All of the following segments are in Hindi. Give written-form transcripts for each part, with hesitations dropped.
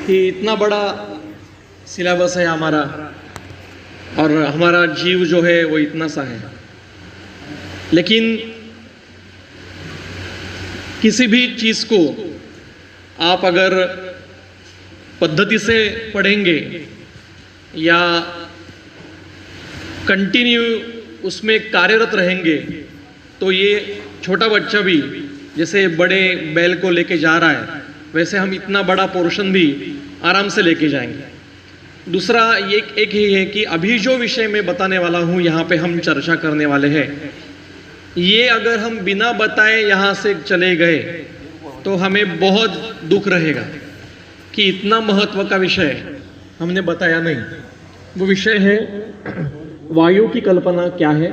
कि इतना बड़ा सिलेबस है हमारा और हमारा जीव जो है वो इतना सा है, लेकिन किसी भी चीज़ को आप अगर पद्धति से पढ़ेंगे या कंटिन्यू उसमें कार्यरत रहेंगे तो ये छोटा बच्चा भी जैसे बड़े बैल को लेके जा रहा है वैसे हम इतना बड़ा पोर्शन भी आराम से लेके जाएंगे। दूसरा ये एक ही है कि अभी जो विषय मैं बताने वाला हूँ यहाँ पे हम चर्चा करने वाले हैं, ये अगर हम बिना बताए यहाँ से चले गए तो हमें बहुत दुख रहेगा कि इतना महत्व का विषय हमने बताया नहीं। वो विषय है वायु की कल्पना क्या है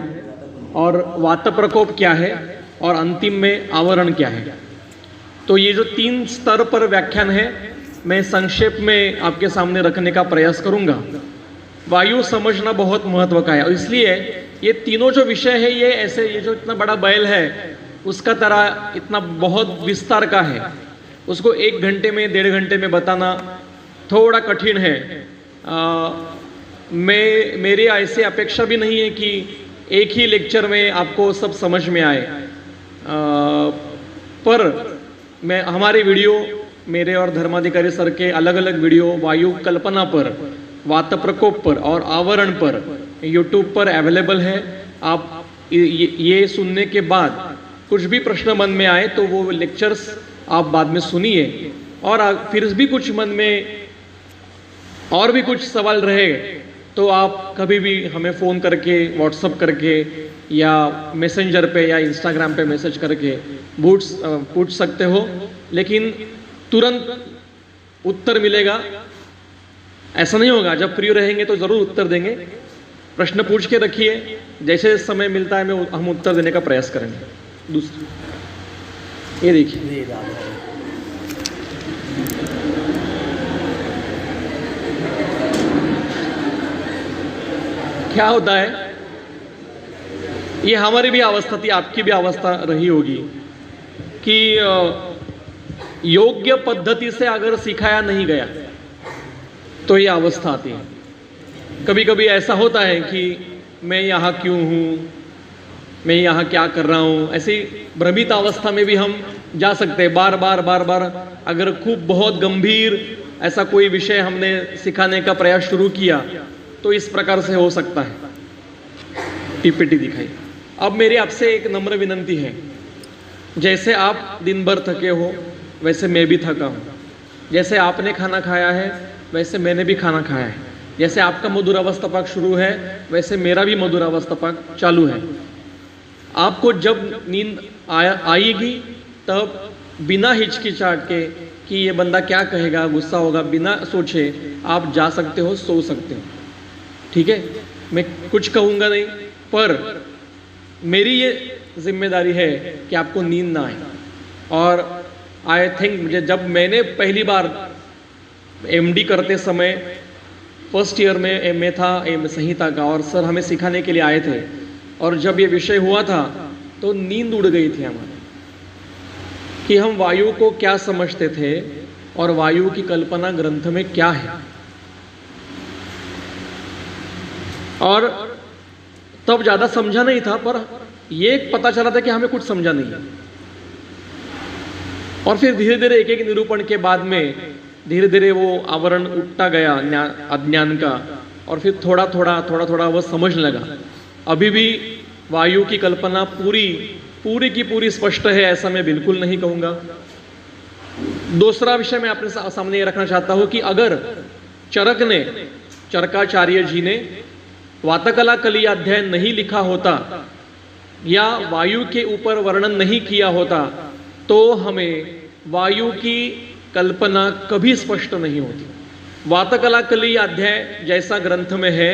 और वात प्रकोप क्या है और अंतिम में आवरण क्या है। तो ये जो 3 स्तर पर व्याख्यान है मैं संक्षेप में आपके सामने रखने का प्रयास करूंगा। वायु समझना बहुत महत्व का है और इसलिए ये तीनों जो विषय है ये ऐसे, ये जो इतना बड़ा बैल है उसका तरह इतना बहुत विस्तार का है, उसको 1 घंटे में 1.5 घंटे में बताना थोड़ा कठिन है। मेरी ऐसी अपेक्षा भी नहीं है कि एक ही लेक्चर में आपको सब समझ में आए, पर मैं हमारे वीडियो मेरे और धर्माधिकारी सर के अलग अलग वीडियो वायु कल्पना पर, वात प्रकोप पर और आवरण पर यूट्यूब पर अवेलेबल है। आप ये सुनने के बाद कुछ भी प्रश्न मन में आए तो वो लेक्चर्स आप बाद में सुनिए और फिर भी कुछ मन में और भी कुछ सवाल रहे तो आप कभी भी हमें फ़ोन करके, व्हाट्सअप करके या मैसेंजर पे या इंस्टाग्राम पे मैसेज करके पूछ सकते हो, लेकिन तुरंत उत्तर मिलेगा ऐसा नहीं होगा। जब फ्री रहेंगे तो ज़रूर उत्तर देंगे। प्रश्न पूछ के रखिए, जैसे समय मिलता है हम उत्तर देने का प्रयास करेंगे। दूसरा ये देखिए, क्या होता है, ये हमारी भी अवस्था थी, आपकी भी अवस्था रही होगी कि योग्य पद्धति से अगर सिखाया नहीं गया तो ये अवस्था आती है। कभी कभी ऐसा होता है कि मैं यहाँ क्यों हूँ, मैं यहाँ क्या कर रहा हूँ, ऐसी भ्रमित अवस्था में भी हम जा सकते हैं। बार बार अगर खूब बहुत गंभीर ऐसा कोई विषय हमने सिखाने का प्रयास शुरू किया तो इस प्रकार से हो सकता है। पीपीटी दिखाई। अब मेरी आपसे एक नम्र विनंती है, जैसे आप दिन भर थके हो वैसे मैं भी थका हूँ, जैसे आपने खाना खाया है वैसे मैंने भी खाना खाया है, जैसे आपका मधुरावस्थापक शुरू है वैसे मेरा भी मधुरावस्थापक चालू है। आपको जब नींद आएगी तब बिना हिचकिचाहट के कि ये बंदा क्या कहेगा, गुस्सा होगा, बिना सोचे आप जा सकते हो, सो सकते हो। ठीक है, मैं कुछ कहूँगा नहीं, पर मेरी ये जिम्मेदारी है कि आपको नींद ना आए। और आई थिंक मुझे जब मैंने पहली बार एमडी करते समय फर्स्ट ईयर में मैं था संहिता का और सर हमें सिखाने के लिए आए थे और जब ये विषय हुआ था तो नींद उड़ गई थी हमारी कि हम वायु को क्या समझते थे और वायु की कल्पना ग्रंथ में क्या है। और तब ज़्यादा समझा नहीं था, पर ये पता चला था कि हमें कुछ समझा नहीं है। और फिर धीरे धीरे एक एक निरूपण के बाद में धीरे धीरे वो आवरण उठता गया अज्ञान का और फिर थोड़ा थोड़ा वह समझ लगा। अभी भी वायु की कल्पना पूरी की पूरी स्पष्ट है ऐसा मैं बिल्कुल नहीं कहूँगा। दूसरा विषय मैं अपने सामने ये रखना चाहता हूँ कि अगर चरकाचार्य जी ने वातकला कली अध्याय नहीं लिखा होता या वायु के ऊपर वर्णन नहीं किया होता तो हमें वायु की कल्पना कभी स्पष्ट नहीं होती। वातकला कली अध्याय जैसा ग्रंथ में है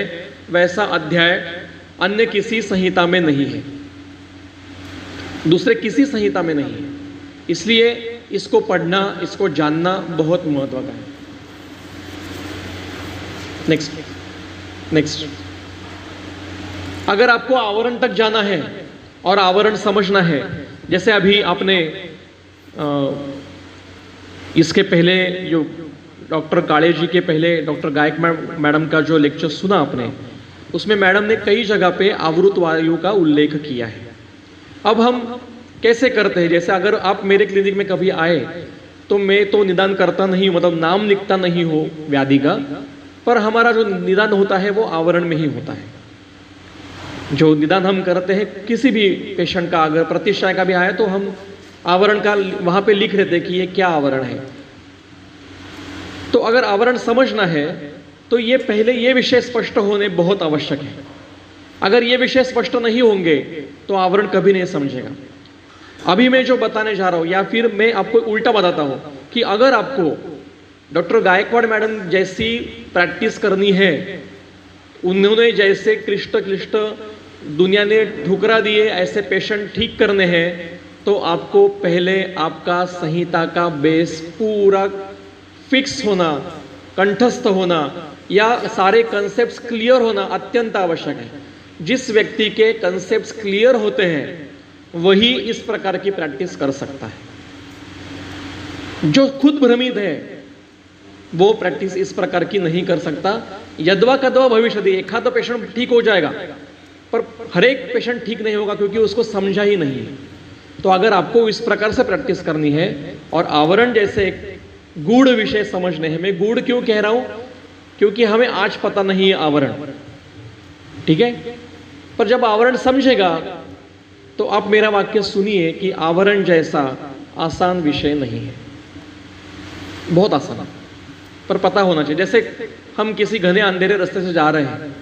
वैसा अध्याय अन्य किसी संहिता में नहीं है, दूसरे किसी संहिता में नहीं है। इसलिए इसको पढ़ना, इसको जानना बहुत महत्व का है। नेक्स्ट अगर आपको आवरण तक जाना है और आवरण समझना है, जैसे अभी आपने इसके पहले जो डॉक्टर काळे जी के पहले डॉक्टर गायक मैडम का जो लेक्चर सुना आपने, उसमें मैडम ने कई जगह पे आवृत वायु का उल्लेख किया है। अब हम कैसे करते हैं, जैसे अगर आप मेरे क्लिनिक में कभी आए तो मैं तो निदान करता नहीं, मतलब नाम लिखता नहीं हो व्याधि का, पर हमारा जो निदान होता है वो आवरण में ही होता है। जो निदान हम करते हैं किसी भी पेशेंट का, अगर प्रतिष्ठा का भी आया तो हम आवरण का वहां पे लिख देते कि ये क्या आवरण है। तो अगर आवरण समझना है तो ये पहले ये विषय स्पष्ट होने बहुत आवश्यक है। अगर ये विषय स्पष्ट नहीं होंगे तो आवरण कभी नहीं समझेगा। अभी मैं जो बताने जा रहा हूं, या फिर मैं आपको उल्टा बताता हूं कि अगर आपको डॉक्टर गायकवाड़ मैडम जैसी प्रैक्टिस करनी है, उन्होंने जैसे क्लिष्ट दुनिया ने ठुकरा दिए ऐसे पेशेंट ठीक करने हैं, तो आपको पहले आपका संहिता का बेस पूरा फिक्स होना, कंठस्थ होना, या सारे कंसेप्ट्स क्लियर होना अत्यंत आवश्यक है। जिस व्यक्ति के कंसेप्ट्स क्लियर होते हैं वही इस प्रकार की प्रैक्टिस कर सकता है। जो खुद भ्रमित है वो प्रैक्टिस इस प्रकार की नहीं कर सकता। यद्वा कद्वा भविष्यति, एखाद पेशेंट ठीक हो जाएगा पर हर एक पेशेंट ठीक नहीं होगा क्योंकि उसको समझा ही नहीं है। तो अगर आपको इस प्रकार से प्रैक्टिस करनी है और आवरण जैसे एक गूढ़ विषय समझने हैं, मैं गूढ़ क्यों कह रहा हूं, क्योंकि हमें आज पता नहीं है आवरण, ठीक है, पर जब आवरण समझेगा तो आप मेरा वाक्य सुनिए कि आवरण जैसा आसान विषय नहीं है, बहुत आसान है, पर पता होना चाहिए। जैसे हम किसी घने अंधेरे रास्ते से जा रहे हैं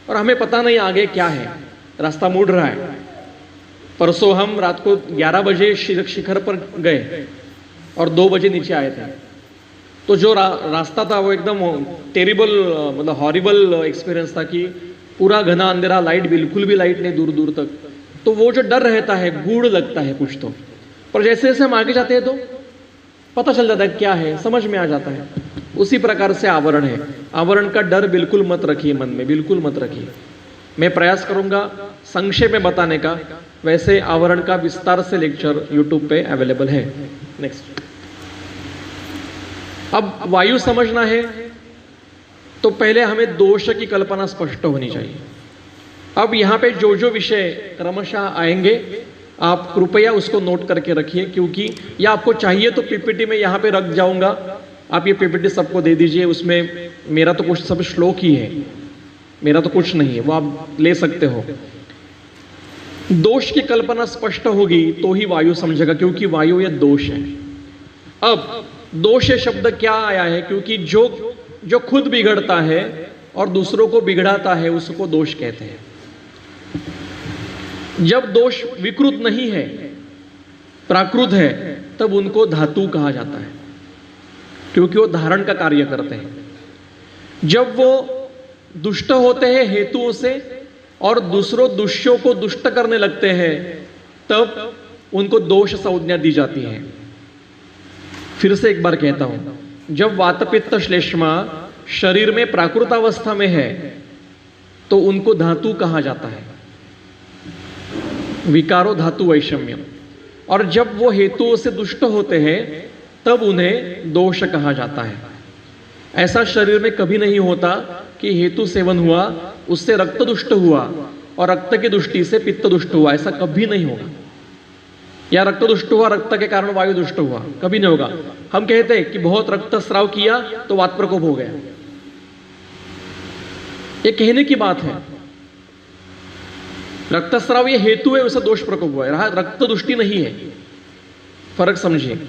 और हमें पता नहीं आगे क्या है, रास्ता मुड़ रहा है। परसों हम रात को 11 बजे शिखर पर गए और 2 बजे नीचे आए थे। तो जो रास्ता था वो एकदम टेरिबल, मतलब हॉरिबल एक्सपीरियंस था कि पूरा घना अंधेरा, लाइट बिल्कुल भी लाइट नहीं दूर दूर तक। तो वो जो डर रहता है, गूढ़ लगता है कुछ तो, पर जैसे जैसे हम आगे जाते हैं तो पता चल जाता है क्या है, समझ में आ जाता है। उसी प्रकार से आवरण है। आवरण का डर बिल्कुल मत रखिए मन में, बिल्कुल मत रखिए। मैं प्रयास करूंगा संक्षेप में बताने का, वैसे आवरण का विस्तार से लेक्चर यूट्यूब पे अवेलेबल है। नेक्स्ट, अब वायु समझना है तो पहले हमें दोष की कल्पना स्पष्ट होनी चाहिए। अब यहाँ पे जो जो विषय क्रमशः आएंगे आप कृपया उसको नोट करके रखिए, क्योंकि या आपको चाहिए तो पीपीटी में यहाँ पे रख जाऊंगा, आप ये पीपीटी सबको दे दीजिए। उसमें मेरा तो कुछ सब श्लोक ही है, मेरा तो कुछ नहीं है, वो आप ले सकते हो। दोष की कल्पना स्पष्ट होगी तो ही वायु समझेगा, क्योंकि वायु ये दोष है। अब दोष शब्द क्या आया है, क्योंकि जो खुद बिगड़ता है और दूसरों को बिगड़ाता है उसको दोष कहते हैं। जब दोष विकृत नहीं है, प्राकृत है, तब उनको धातु कहा जाता है, क्योंकि वो धारण का कार्य करते हैं। जब वो दुष्ट होते हैं हेतुओं से और दूसरों दुष्यों को दुष्ट करने लगते हैं, तब उनको दोष संज्ञा दी जाती है। फिर से एक बार कहता हूं, जब वात पित्त श्लेष्मा शरीर में प्राकृत अवस्था में है तो उनको धातु कहा जाता है, विकारो धातु वैषम्यम। और जब वो हेतुओं से दुष्ट होते हैं तब उन्हें दोष कहा जाता है। ऐसा शरीर में कभी नहीं होता कि हेतु सेवन हुआ, उससे रक्त दुष्ट हुआ और रक्त की दृष्टि से पित्त दुष्ट हुआ, ऐसा कभी नहीं होगा। या रक्त दुष्ट हुआ, रक्त के कारण वायु दुष्ट हुआ, कभी नहीं होगा। हम कहते हैं कि बहुत रक्तस्राव किया तो वात प्रकोप हो गया, ये कहने की बात है। रक्तस्राव ये हेतु है, उसे दोष प्रकोप हुआ है, रक्त दुष्टि नहीं है, फर्क समझिए।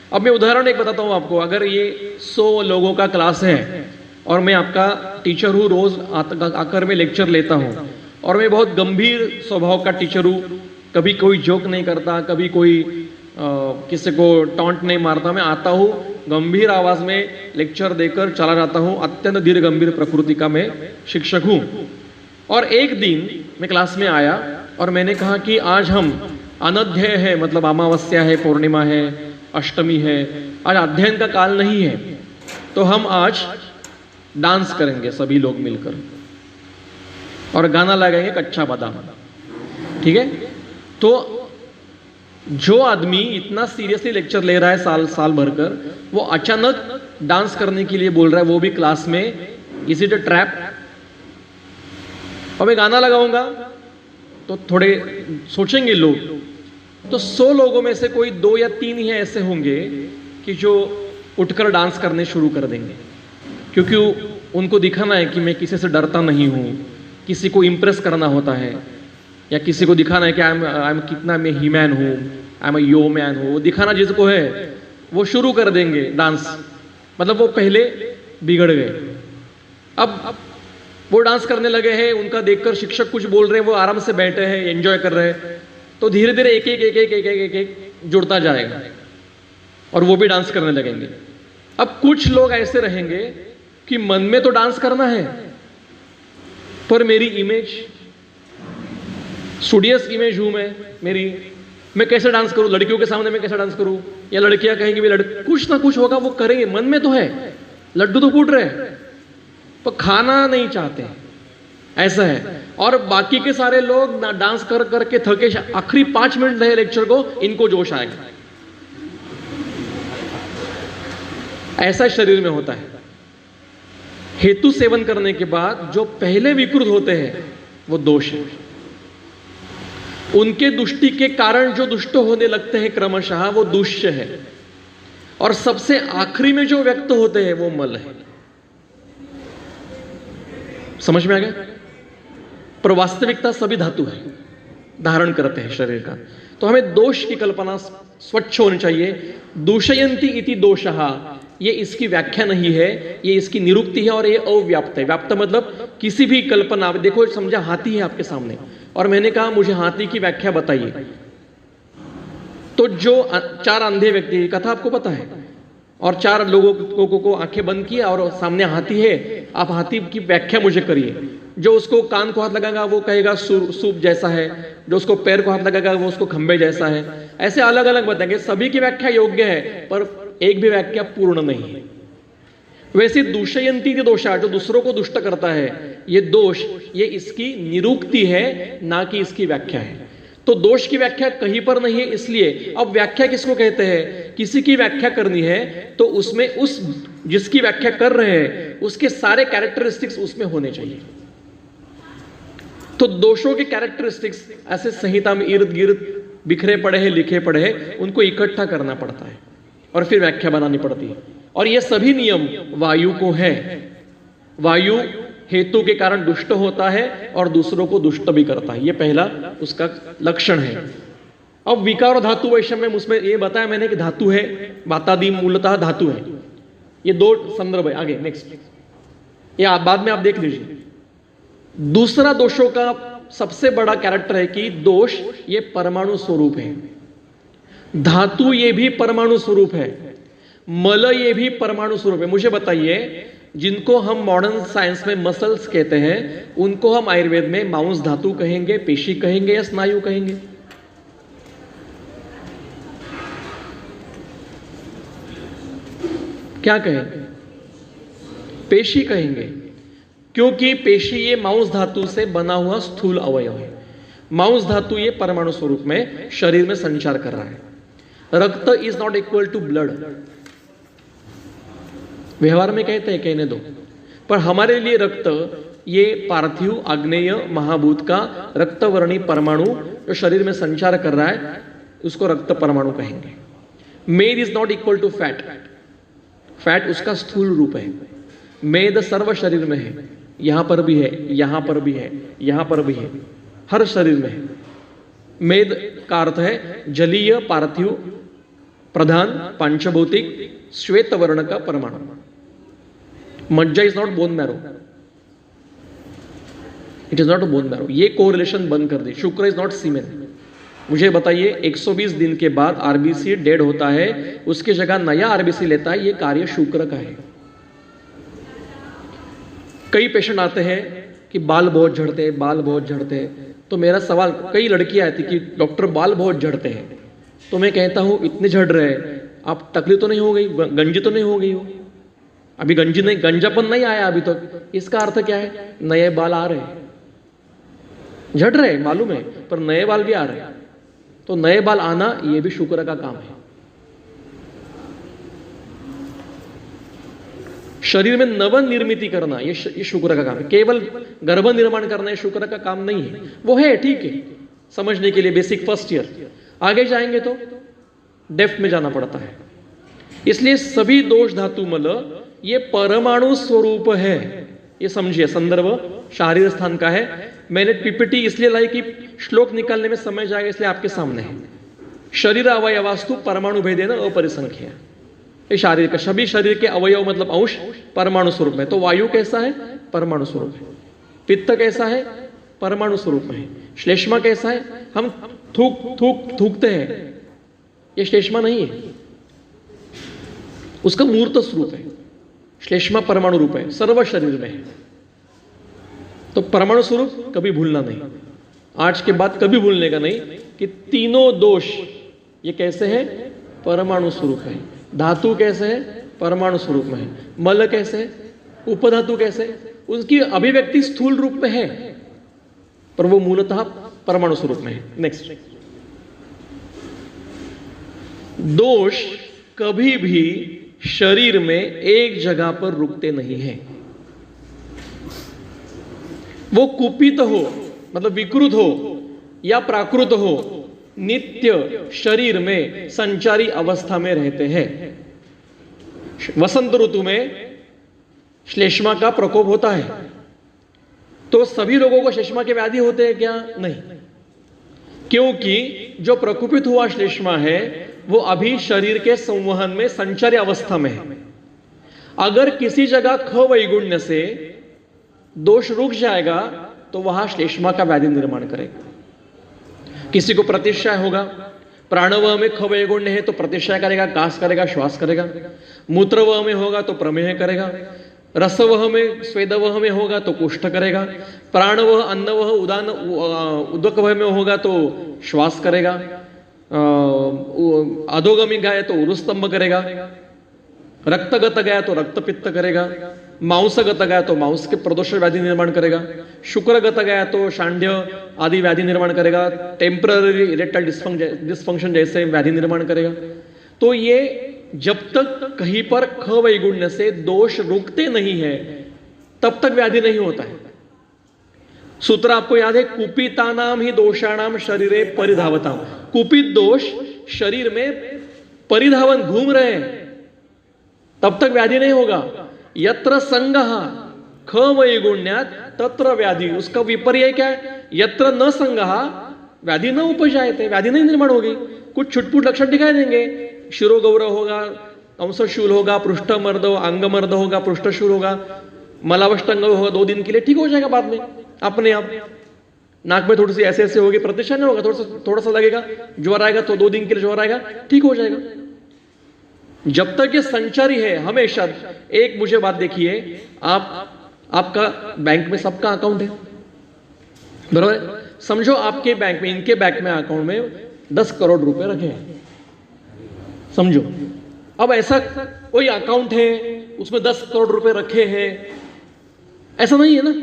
अब मैं उदाहरण एक बताता हूं आपको। अगर ये 100 लोगों का क्लास है और मैं आपका टीचर हूं, रोज आकर मैं लेक्चर लेता हूं और मैं बहुत गंभीर स्वभाव का टीचर हूं, कभी कोई जोक नहीं करता, कभी कोई किसी को टॉन्ट नहीं मारता, मैं आता हूं गंभीर आवाज में लेक्चर देकर चला जाता हूं। अत्यंत धीर गंभीर प्रकृति का मैं शिक्षक हूं। और एक दिन मैं क्लास में आया और मैंने कहा कि आज हम अनध्यय है, मतलब अमावस्या है, पूर्णिमा है, अष्टमी है, आज अध्ययन का काल नहीं है, तो हम आज डांस करेंगे सभी लोग मिलकर और गाना लगाएंगे कच्चा बादाम, ठीक है। तो जो आदमी इतना सीरियसली लेक्चर ले रहा है साल भर कर, वो अचानक डांस करने के लिए बोल रहा है, वो भी क्लास में, इज इट अ ट्रैप? और मैं गाना लगाऊंगा तो थोड़े सोचेंगे लोग, तो 100 लोगों में से कोई 2 या 3 ही ऐसे होंगे कि जो उठकर डांस करने शुरू कर देंगे, क्योंकि उनको दिखाना है कि मैं किसी से डरता नहीं हूं, किसी को इंप्रेस करना होता है, या किसी को दिखाना है कि आई एम कितना मैं ही मैन हूं, आई एम यो मैन हूं, वो दिखाना जिसको है वो शुरू कर देंगे डांस। मतलब वो पहले बिगड़ गए, अब वो डांस करने लगे हैं, उनका देखकर शिक्षक कुछ बोल रहे हैं, वो आराम से बैठे हैं, एंजॉय कर रहे हैं, तो धीरे धीरे एक एक एक एक एक एक एक एक जुड़ता जाएगा और वो भी डांस करने लगेंगे। अब कुछ लोग ऐसे रहेंगे कि मन में तो डांस करना है, पर मेरी इमेज, स्टूडियस इमेज हूं मैं कैसे डांस करूं, लड़कियों के सामने मैं कैसे डांस करूं, या लड़कियां कहेंगी भी कुछ ना कुछ होगा, वो करेंगे, मन में तो है, लड्डू तो फूट रहे हैं, पर खाना नहीं चाहते, ऐसा है। और बाकी के सारे लोग डांस कर करके थके, आखिरी 5 मिनट रहे लेक्चर को, इनको जोश आएगा। ऐसा शरीर में होता है। हेतु सेवन करने के बाद जो पहले विकृत होते हैं वो दोष है, उनके दुष्टि के कारण जो दुष्ट होने लगते हैं क्रमशः, वो दुष्य है। और सबसे आखिरी में जो व्यक्त होते हैं वो मल है। समझ में आ गया? पर वास्तविकता सभी धातु है, धारण करते हैं शरीर का। तो हमें दोष की कल्पना स्वच्छ होनी चाहिए। दूषयंती इति दोषः, ये इसकी व्याख्या नहीं है, ये इसकी निरुक्ति है, और ये अव्याप्त है। व्याप्त मतलब किसी भी कल्पना, देखो समझा हाथी है आपके सामने, और मैंने कहा मुझे हाथी की व्याख्या बताइए, तो जो 4 अंधे व्यक्ति, कथा आपको पता है, और 4 लोगों को आंखें बंद किया और सामने हाथी है, आप हाथी की व्याख्या मुझे करिए। जो उसको कान को हाथ लगाएगा वो कहेगा सूप जैसा है, जो उसको पैर को हाथ लगाएगा वो उसको खंबे जैसा है। ऐसे अलग अलग बताएंगे, सभी की व्याख्या योग्य है, पर एक भी व्याख्या पूर्ण नहीं है। वैसे दूषयंती के दोषा, जो दूसरों को दुष्ट करता है, ये दोष, ये इसकी निरुक्ति है, ना कि इसकी व्याख्या है। तो दोष की व्याख्या कहीं पर नहीं है, इसलिए अब व्याख्या किसको कहते हैं? किसी की व्याख्या करनी है तो उसमें उस जिसकी व्याख्या कर रहे हैं उसके सारे कैरेक्टरिस्टिक्स उसमें होने चाहिए। तो दोषों के कैरेक्टरिस्टिक्स ऐसे संहिता में इर्द गिर्द बिखरे पड़े हैं, लिखे पड़े हैं, उनको इकट्ठा करना पड़ता है और फिर व्याख्या बनानी पड़ती है। और ये सभी नियम वायु को है। वायु हेतु के कारण दुष्ट होता है और दूसरों को दुष्ट भी करता है, ये पहला उसका लक्षण है। अब विकार और धातु वैषम्य, उसमें ये बताया मैंने कि धातु है, बातादि मूलतः धातु है। ये 2 संदर्भ है। आगे नेक्स्ट, ये आप बाद में आप देख लीजिए। दूसरा दोषों का सबसे बड़ा कैरेक्टर है कि दोष ये परमाणु स्वरूप है, धातु ये भी परमाणु स्वरूप है, मल ये भी परमाणु स्वरूप है। मुझे बताइए, जिनको हम मॉडर्न साइंस में मसल्स कहते हैं, उनको हम आयुर्वेद में मांस धातु कहेंगे, पेशी कहेंगे या स्नायु कहेंगे? क्या कहेंगे? पेशी कहेंगे, क्योंकि पेशी ये मांस धातु से बना हुआ स्थूल अवयव है। मांस धातु ये परमाणु स्वरूप में शरीर में संचार कर रहा है। रक्त is not equal to blood, व्यवहार में कहते हैं, कहने दो, पर हमारे लिए रक्त ये पार्थिव आग्नेय महाभूत का रक्तवर्णी परमाणु जो शरीर में संचार कर रहा है, उसको रक्त परमाणु कहेंगे। मेद is not equal to fat, fat उसका स्थूल रूप है। मेद सर्व शरीर में है, यहां पर भी है, यहां पर भी है, यहां पर भी है, हर शरीर में है। मेद का अर्थ है जलीय पार्थिव प्रधान पांचभौतिक श्वेत वर्ण का परमाणु। मज्जा is not bone marrow, it is not a bone marrow. ये कोरिलेशन बंद कर दी। शुक्र इज नॉट सीमेन। मुझे बताइए, 120 दिन के बाद आरबीसी डेड होता है, उसकी जगह नया आरबीसी लेता है, ये कार्य शुक्र का है। कई पेशेंट आते हैं कि बाल बहुत झड़ते हैं, बाल बहुत झड़ते हैं, तो मेरा सवाल, कई लड़कियां आती कि डॉक्टर बाल बहुत झड़ते हैं, तो मैं कहता हूं इतने झड़ रहे हैं, आप तकलीफ तो नहीं हो गई, गंजी तो नहीं हो गई हो? अभी गंजी नहीं, गंजापन नहीं आया अभी तक। इसका अर्थ क्या है? नए बाल आ रहे हैं, झड़ रहे हैं मालूम है, पर नए बाल भी आ रहे हैं। तो नए बाल आना ये भी शुक्र का काम है। शरीर में नवनिर्मिति करना ये शुक्र का काम है। केवल गर्भ निर्माण करना ये शुक्र का काम नहीं है। वो है, ठीक है, समझने के लिए बेसिक फर्स्ट ईयर। आगे जाएंगे तो डेप्थ में जाना पड़ता है। इसलिए सभी दोष धातु मल ये परमाणु स्वरूप है, ये समझिए। संदर्भ शारीर स्थान का है। मैंने पीपीटी इसलिए लाई कि श्लोक निकालने में समय जाएगा, इसलिए आपके सामने है। शरीर अवयवास्तु परमाणु भेदेन अपरिसंख्य, ये शारीर का सभी शरीर के अवयव मतलब अंश परमाणु स्वरूप में। तो वायु कैसा है? परमाणु स्वरूप है। पित्त कैसा है? परमाणु स्वरूप में है। श्लेष्मा कैसा है? हम थूकते हैं, ये श्लेष्मा नहीं है, उसका मूर्त स्वरूप है। श्लेष्मा परमाणु रूप है, सर्व शरीर में है। तो परमाणु स्वरूप कभी भूलना नहीं, आज के बाद कभी भूलने का नहीं कि तीनों दोष ये कैसे है? परमाणु स्वरूप है। धातु कैसे है? परमाणु स्वरूप में है। मल कैसे है? उपधातु कैसे है? उसकी अभिव्यक्ति स्थूल रूप में है, पर वो मूलतः परमाणु स्वरूप में है। नेक्स्ट, दोष कभी भी शरीर में एक जगह पर रुकते नहीं है। वो कुपित हो मतलब विकृत हो या प्राकृत हो, नित्य शरीर में संचारी अवस्था में रहते हैं। वसंत ऋतु में श्लेष्मा का प्रकोप होता है, तो सभी लोगों को श्लेष्मा के व्याधि होते हैं क्या? नहीं, क्योंकि जो प्रकोपित हुआ श्लेष्मा है वो अभी शरीर के संवहन में संचारी अवस्था में है। अगर किसी जगह ख वैगुण्य से दोष रुक जाएगा तो वहां श्लेष्मा का व्याधि निर्माण करेगा। किसी को प्रतिशय होगा, प्राणवह में ख वैगुण्य है तो प्रतिशय करेगा, कास करेगा, श्वास करेगा। मूत्रवह में होगा तो प्रमेह करेगा। रसवह में स्वेदवह में होगा तो कुष्ठ करेगा। प्राणवह अन्नवह उदान उदकवह में होगा तो श्वास करेगा। अधोगमी गया तो उरुस्तंभ करेगा। रक्तगत गया तो रक्तपित्त करेगा। मांसगत गया तो मांस के प्रदोष व्याधि निर्माण करेगा। शुक्रगत गया तो शांड्य आदि व्याधि निर्माण करेगा। टेम्पररी इरेक्टाइल डिस्फंक्शन जैसे व्याधि निर्माण करेगा। तो ये जब तक कहीं पर ख वैगुण्य से दोष रुकते नहीं है तब तक व्याधि नहीं होता है। सूत्र आपको याद है, कुपितानाम ही दोषाणाम शरीरे परिधावताम। कुपित दोष शरीर में परिधावन घूम रहे हैं तब तक व्याधि नहीं होगा। यत्र संगः ख वैगुण्यात तत्र व्याधि, उसका विपर्य क्या है? यत्र न संगः व्याधि न उपजायते, व्याधि नहीं निर्माण होगी। कुछ छुटपुट लक्षण दिखाई देंगे, शिरोगौरव होगा, अंशशूल होगा, पृष्ठमर्द अंगमर्द होगा, पृष्ठशूल होगा, मलावष्टंग होगा, 2 दिन के लिए ठीक हो जाएगा, बाद में अपने आप। नाक में थोड़ी सी ऐसे ऐसे होगी, प्रतिशय नहीं होगा, थोड़ा सा लगेगा, ज्वर आएगा तो 2 दिन के लिए ज्वर आएगा, ठीक हो जाएगा। जब तक ये संचारी है हमेशा। एक मुझे बात देखिए, आपका बैंक में सबका अकाउंट है, बराबर? समझो आपके बैंक में, इनके बैंक में अकाउंट में 10 करोड़ रुपए रखे हैं, समझो। अब ऐसा कोई अकाउंट है उसमें 10 करोड़ रुपए रखे हैं, ऐसा नहीं है ना।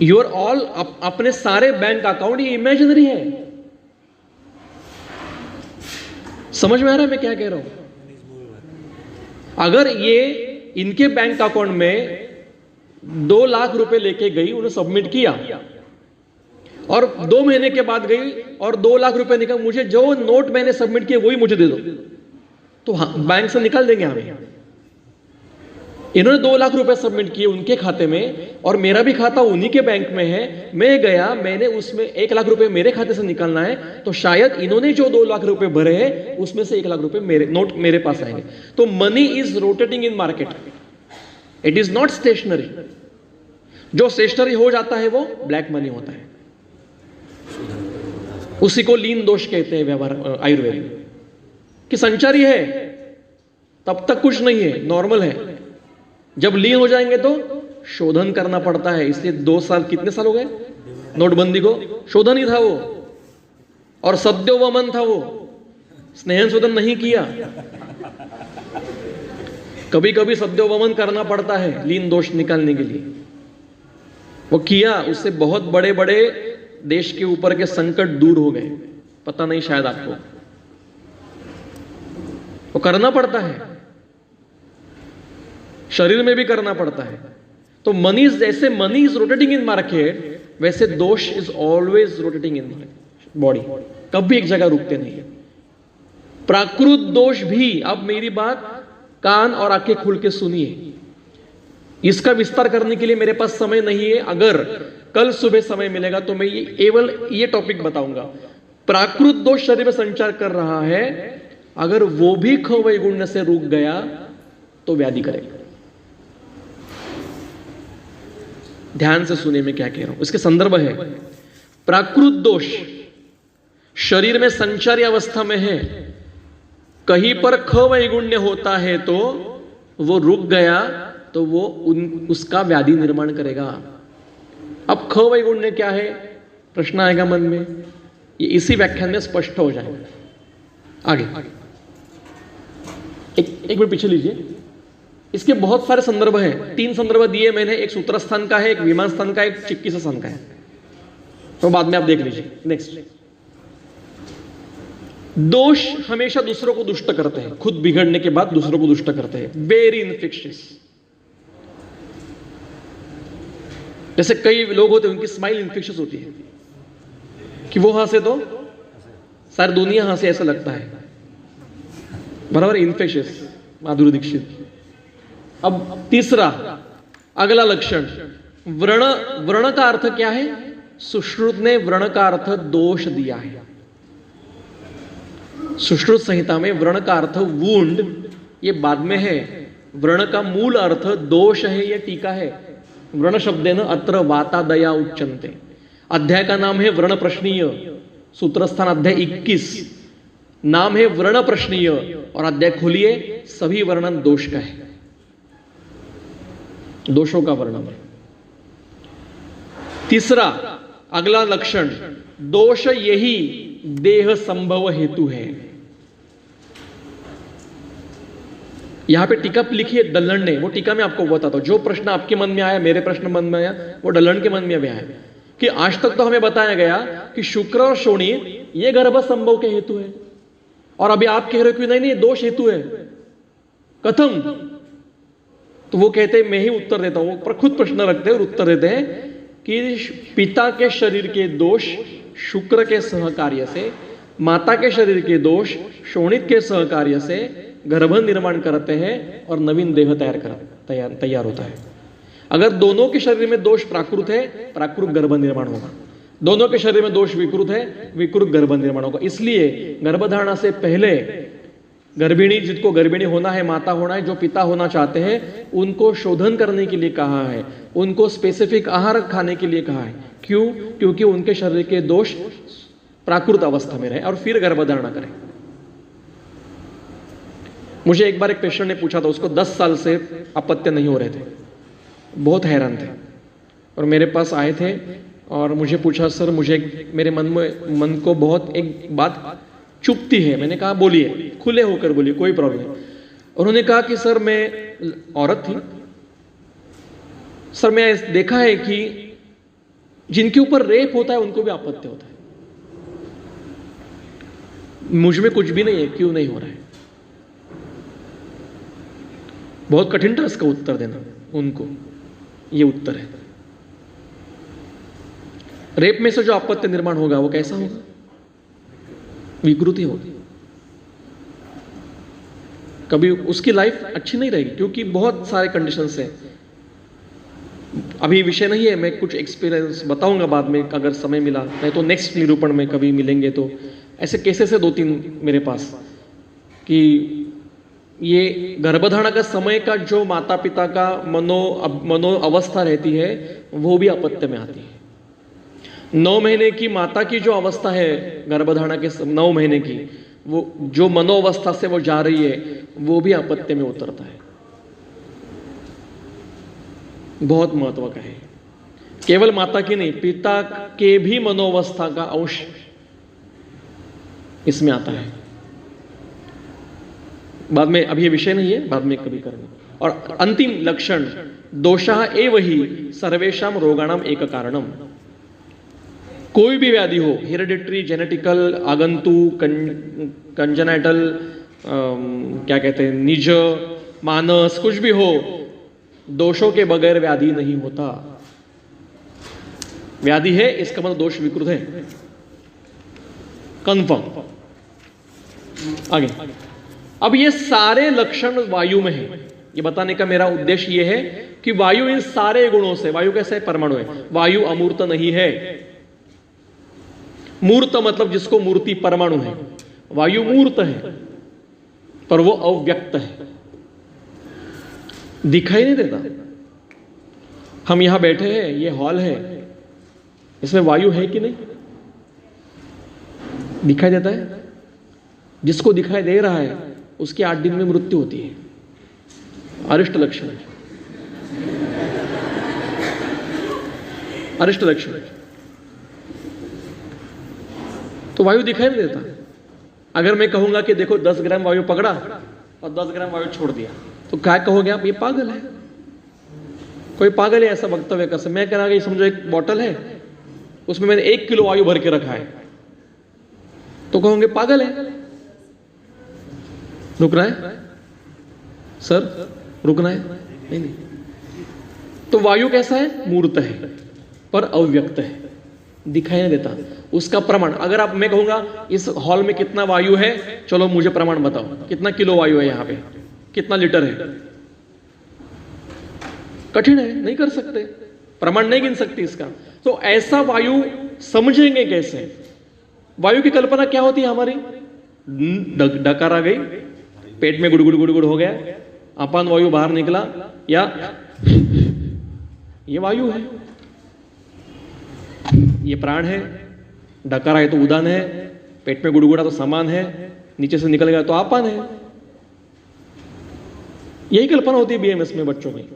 योर ऑल अपने सारे बैंक अकाउंट ये इमेजिनरी है। समझ में आ रहा है मैं क्या कह रहा हूं? अगर ये इनके बैंक अकाउंट में 2 लाख रुपए लेके गई, उन्हें सबमिट किया और 2 महीने के बाद गई और 2 लाख रुपए निकल, मुझे जो नोट मैंने सबमिट किए वही मुझे दे दो, तो हाँ, बैंक से निकाल देंगे हमें। इन्होंने 2 लाख रुपए सबमिट किए उनके खाते में और मेरा भी खाता उन्हीं के बैंक में है। मैं गया, मैंने उसमें 1 लाख रुपए मेरे खाते से निकालना है, तो शायद इन्होंने जो 2 लाख रुपए भरे हैं उसमें से 1 लाख रुपए मेरे नोट मेरे पास आएंगे। तो money is rotating in market, it is not stationary. जो स्टेशनरी हो जाता है वो ब्लैक मनी होता है, उसी को लीन दोष कहते हैं व्यवहार आयुर्वेद में, कि संचारी है तब तक कुछ नहीं है, नॉर्मल है। जब लीन हो जाएंगे तो शोधन करना पड़ता है। इसलिए 2 साल, कितने साल हो गए नोटबंदी को? शोधन ही था वो, और सद्योवमन था वो, स्नेहन शोधन नहीं किया। कभी कभी सद्योवमन करना पड़ता है लीन दोष निकालने के लिए, वो किया, उससे बहुत बड़े बड़े देश के ऊपर के संकट दूर हो गए। पता नहीं शायद आपको, वो करना पड़ता है। शरीर में भी करना पड़ता है। तो मनी जैसे money is rotating in market, वैसे दोष is always rotating in body, कभी एक जगह रुकते नहीं है। प्राकृत दोष भी, अब मेरी बात कान और आंखें खुल के सुनिए, इसका विस्तार करने के लिए मेरे पास समय नहीं है। अगर कल सुबह समय मिलेगा तो मैं ये केवल ये टॉपिक बताऊंगा। प्राकृत दोष शरीर में संचार कर रहा है, अगर वो भी ख वैगुण्य से रुक गया तो व्याधि करेगा। ध्यान से सुनिए मैं क्या कह रहा हूं, इसके संदर्भ है। प्राकृत दोष शरीर में संचारी अवस्था में है, कहीं पर ख वैगुण्य होता है तो वो रुक गया तो वो उसका व्याधि निर्माण करेगा। अब ख वैगुण्य क्या है, प्रश्न आएगा मन में, ये इसी व्याख्यान में स्पष्ट हो जाएगा। आगे एक मिनट पीछे लीजिए। इसके बहुत सारे संदर्भ हैं, 3 संदर्भ दिए मैंने, एक सूत्र स्थान का है, एक विमान स्थान का है, एक चिकित्सा स्थान का है, तो बाद में आप देख लीजिए। नेक्स्ट, दोष हमेशा दूसरों को दुष्ट करते हैं, खुद बिगड़ने के बाद दूसरों को दुष्ट करते हैं। Very infectious. जैसे कई लोग होते हैं उनकी स्माइल इन्फेक्शियस होती है कि वो हंसे तो सारी दुनिया हंसे, ऐसा लगता है, बराबर इन्फेक्शियस। माधुरी दीक्षित। अब तीसरा अगला लक्षण, व्रण। व्रण का अर्थ क्या है? सुश्रुत ने व्रण का अर्थ दोष दिया है। सुश्रुत संहिता में व्रण का अर्थ वुंड, ये बाद में है। व्रण का मूल अर्थ दोष है, ये टीका है। व्रण शब्देन अत्र वातादया उच्चन्ते। अध्याय का नाम है व्रण प्रश्नीय, सूत्रस्थान अध्याय 21, नाम है व्रण प्रश्नीय, और अध्याय खोलिए, सभी वर्णन दोष का है, दोषों का वर्णन है। तीसरा अगला लक्षण, दोष यही देह संभव हेतु है। यहां पे टीका लिखी है डल्लन ने, वो टीका मैं आपको बताता हूं। जो प्रश्न आपके मन में आया, मेरे प्रश्न मन में आया, वो डल्लन के मन में भी आया कि आज तक तो हमें बताया गया कि शुक्र और शोणित ये गर्भ संभव के हेतु है, और अभी आप कह रहे हो कि नहीं नहीं दोष हेतु है, कथम? तो वो कहते हैं, मैं ही उत्तर देता हूं, पर खुद प्रश्न रखते हैं और उत्तर देते हैं कि पिता के शरीर के दोष शुक्र के सहकार्य से, माता के शरीर के दोष शोणित के सहकार्य से गर्भ निर्माण करते हैं और नवीन देह तैयार होता है। अगर दोनों के शरीर में दोष प्राकृत है, प्राकृत गर्भ निर्माण होगा। दोनों के शरीर में दोष विकृत है, विकृत गर्भ निर्माण होगा। इसलिए गर्भधारणा से पहले गर्भिणी, जिसको गर्भिणी होना है, माता होना है, जो पिता होना चाहते हैं, उनको शोधन करने के लिए कहा है, उनको स्पेसिफिक आहार खाने के लिए कहा है। क्यों? क्योंकि उनके शरीर के दोष प्राकृत अवस्था में रहे और फिर गर्भधारणा करें। मुझे एक बार एक पेशेंट ने पूछा था, उसको 10 साल से अपत्य नहीं हो रहे थे, बहुत हैरान थे, और मेरे पास आए थे और मुझे पूछा, सर मुझे मेरे मन को बहुत एक बात चुपती है। मैंने कहा बोलिए, खुले होकर बोलिए, कोई प्रॉब्लम नहीं। उन्होंने कहा कि सर, मैं औरत थी सर, मैं देखा है कि जिनके ऊपर रेप होता है उनको भी अपत्य होता है, मुझ में कुछ भी नहीं है, क्यों नहीं हो रहा है? बहुत कठिन था इसका उत्तर देना उनको। ये उत्तर है, रेप में से जो अपत्य निर्माण होगा वो कैसा होगा? विकृति होगी, कभी उसकी लाइफ अच्छी नहीं रहेगी, क्योंकि बहुत सारे कंडीशंस हैं। अभी विषय नहीं है, मैं कुछ एक्सपीरियंस बताऊंगा बाद में अगर समय मिला, नहीं तो नेक्स्ट निरूपण में कभी मिलेंगे। तो ऐसे केसेस है 2-3 मेरे पास कि ये गर्भधारणा का समय का जो माता पिता का मनो अवस्था रहती है वो भी अपत्य में आती है। 9 महीने की माता की जो अवस्था है गर्भधारणा के 9 महीने की, वो जो मनोअवस्था से वो जा रही है वो भी अपत्य में उतरता है। बहुत महत्व का है, केवल माता की नहीं, पिता के भी मनोअवस्था का अंश इसमें आता है। बाद में, अभी ये विषय नहीं है, बाद में कभी करेंगे। और अंतिम लक्षण, दोषः एव हि सर्वेषां रोगाणाम एक कारणम। कोई भी व्याधि हो, हेरिडिटरी, जेनेटिकल, आगंतु, कंजेनाइटल, क्या कहते हैं, निज, मानस, कुछ भी हो, दोषों के बगैर व्याधि नहीं होता। व्याधि है इसका मतलब दोष विकृत है, कंफर्म। आगे, अब ये सारे लक्षण वायु में है। ये बताने का मेरा उद्देश्य ये है कि वायु इन सारे गुणों से, वायु कैसे परमाणु है, वायु अमूर्त नहीं है। मूर्त मतलब जिसको मूर्ति परमाणु है, वायु मूर्त है पर वो अव्यक्त है, दिखाई नहीं देता। हम यहां बैठे हैं, ये हॉल है, इसमें वायु है कि नहीं, दिखाई देता है। जिसको दिखाई दे रहा है उसके 8 दिन में मृत्यु होती है, अरिष्ट लक्षण है, अरिष्ट लक्षण है। तो वायु दिखाई नहीं देता। अगर मैं कहूंगा कि देखो 10 ग्राम वायु पकड़ा और 10 ग्राम वायु छोड़ दिया, तो क्या कहोगे आप, ये पागल है। कोई पागल है ऐसा वक्तव्य कर सकता। मैं कह रहा कि समझो एक बोतल है, उसमें मैंने 1 किलो वायु भर के रखा है, तो कहोगे पागल है। रुकना है सर, रुकना है, नहीं। तो वायु कैसा है, मूर्त है पर अव्यक्त है, दिखाई नहीं देता। उसका प्रमाण, अगर आप, मैं कहूंगा इस हॉल में कितना वायु है, चलो मुझे प्रमाण बताओ, कितना किलो वायु है यहां पे, कितना लीटर है। कठिन है, नहीं कर सकते, प्रमाण नहीं गिन सकते इसका। तो ऐसा वायु समझेंगे कैसे। वायु की कल्पना क्या होती है हमारी, डकार आ गई, पेट में गुड़गुड़ गुड़गुड़ हो गया, अपान वायु बाहर निकला, या ये वायु है, ये प्राण है। डकार आए तो उदान है, पेट में गुड़गुड़ा तो समान है, नीचे से निकल गया तो आपान है। यही कल्पना होती है बीएमएस में बच्चों में।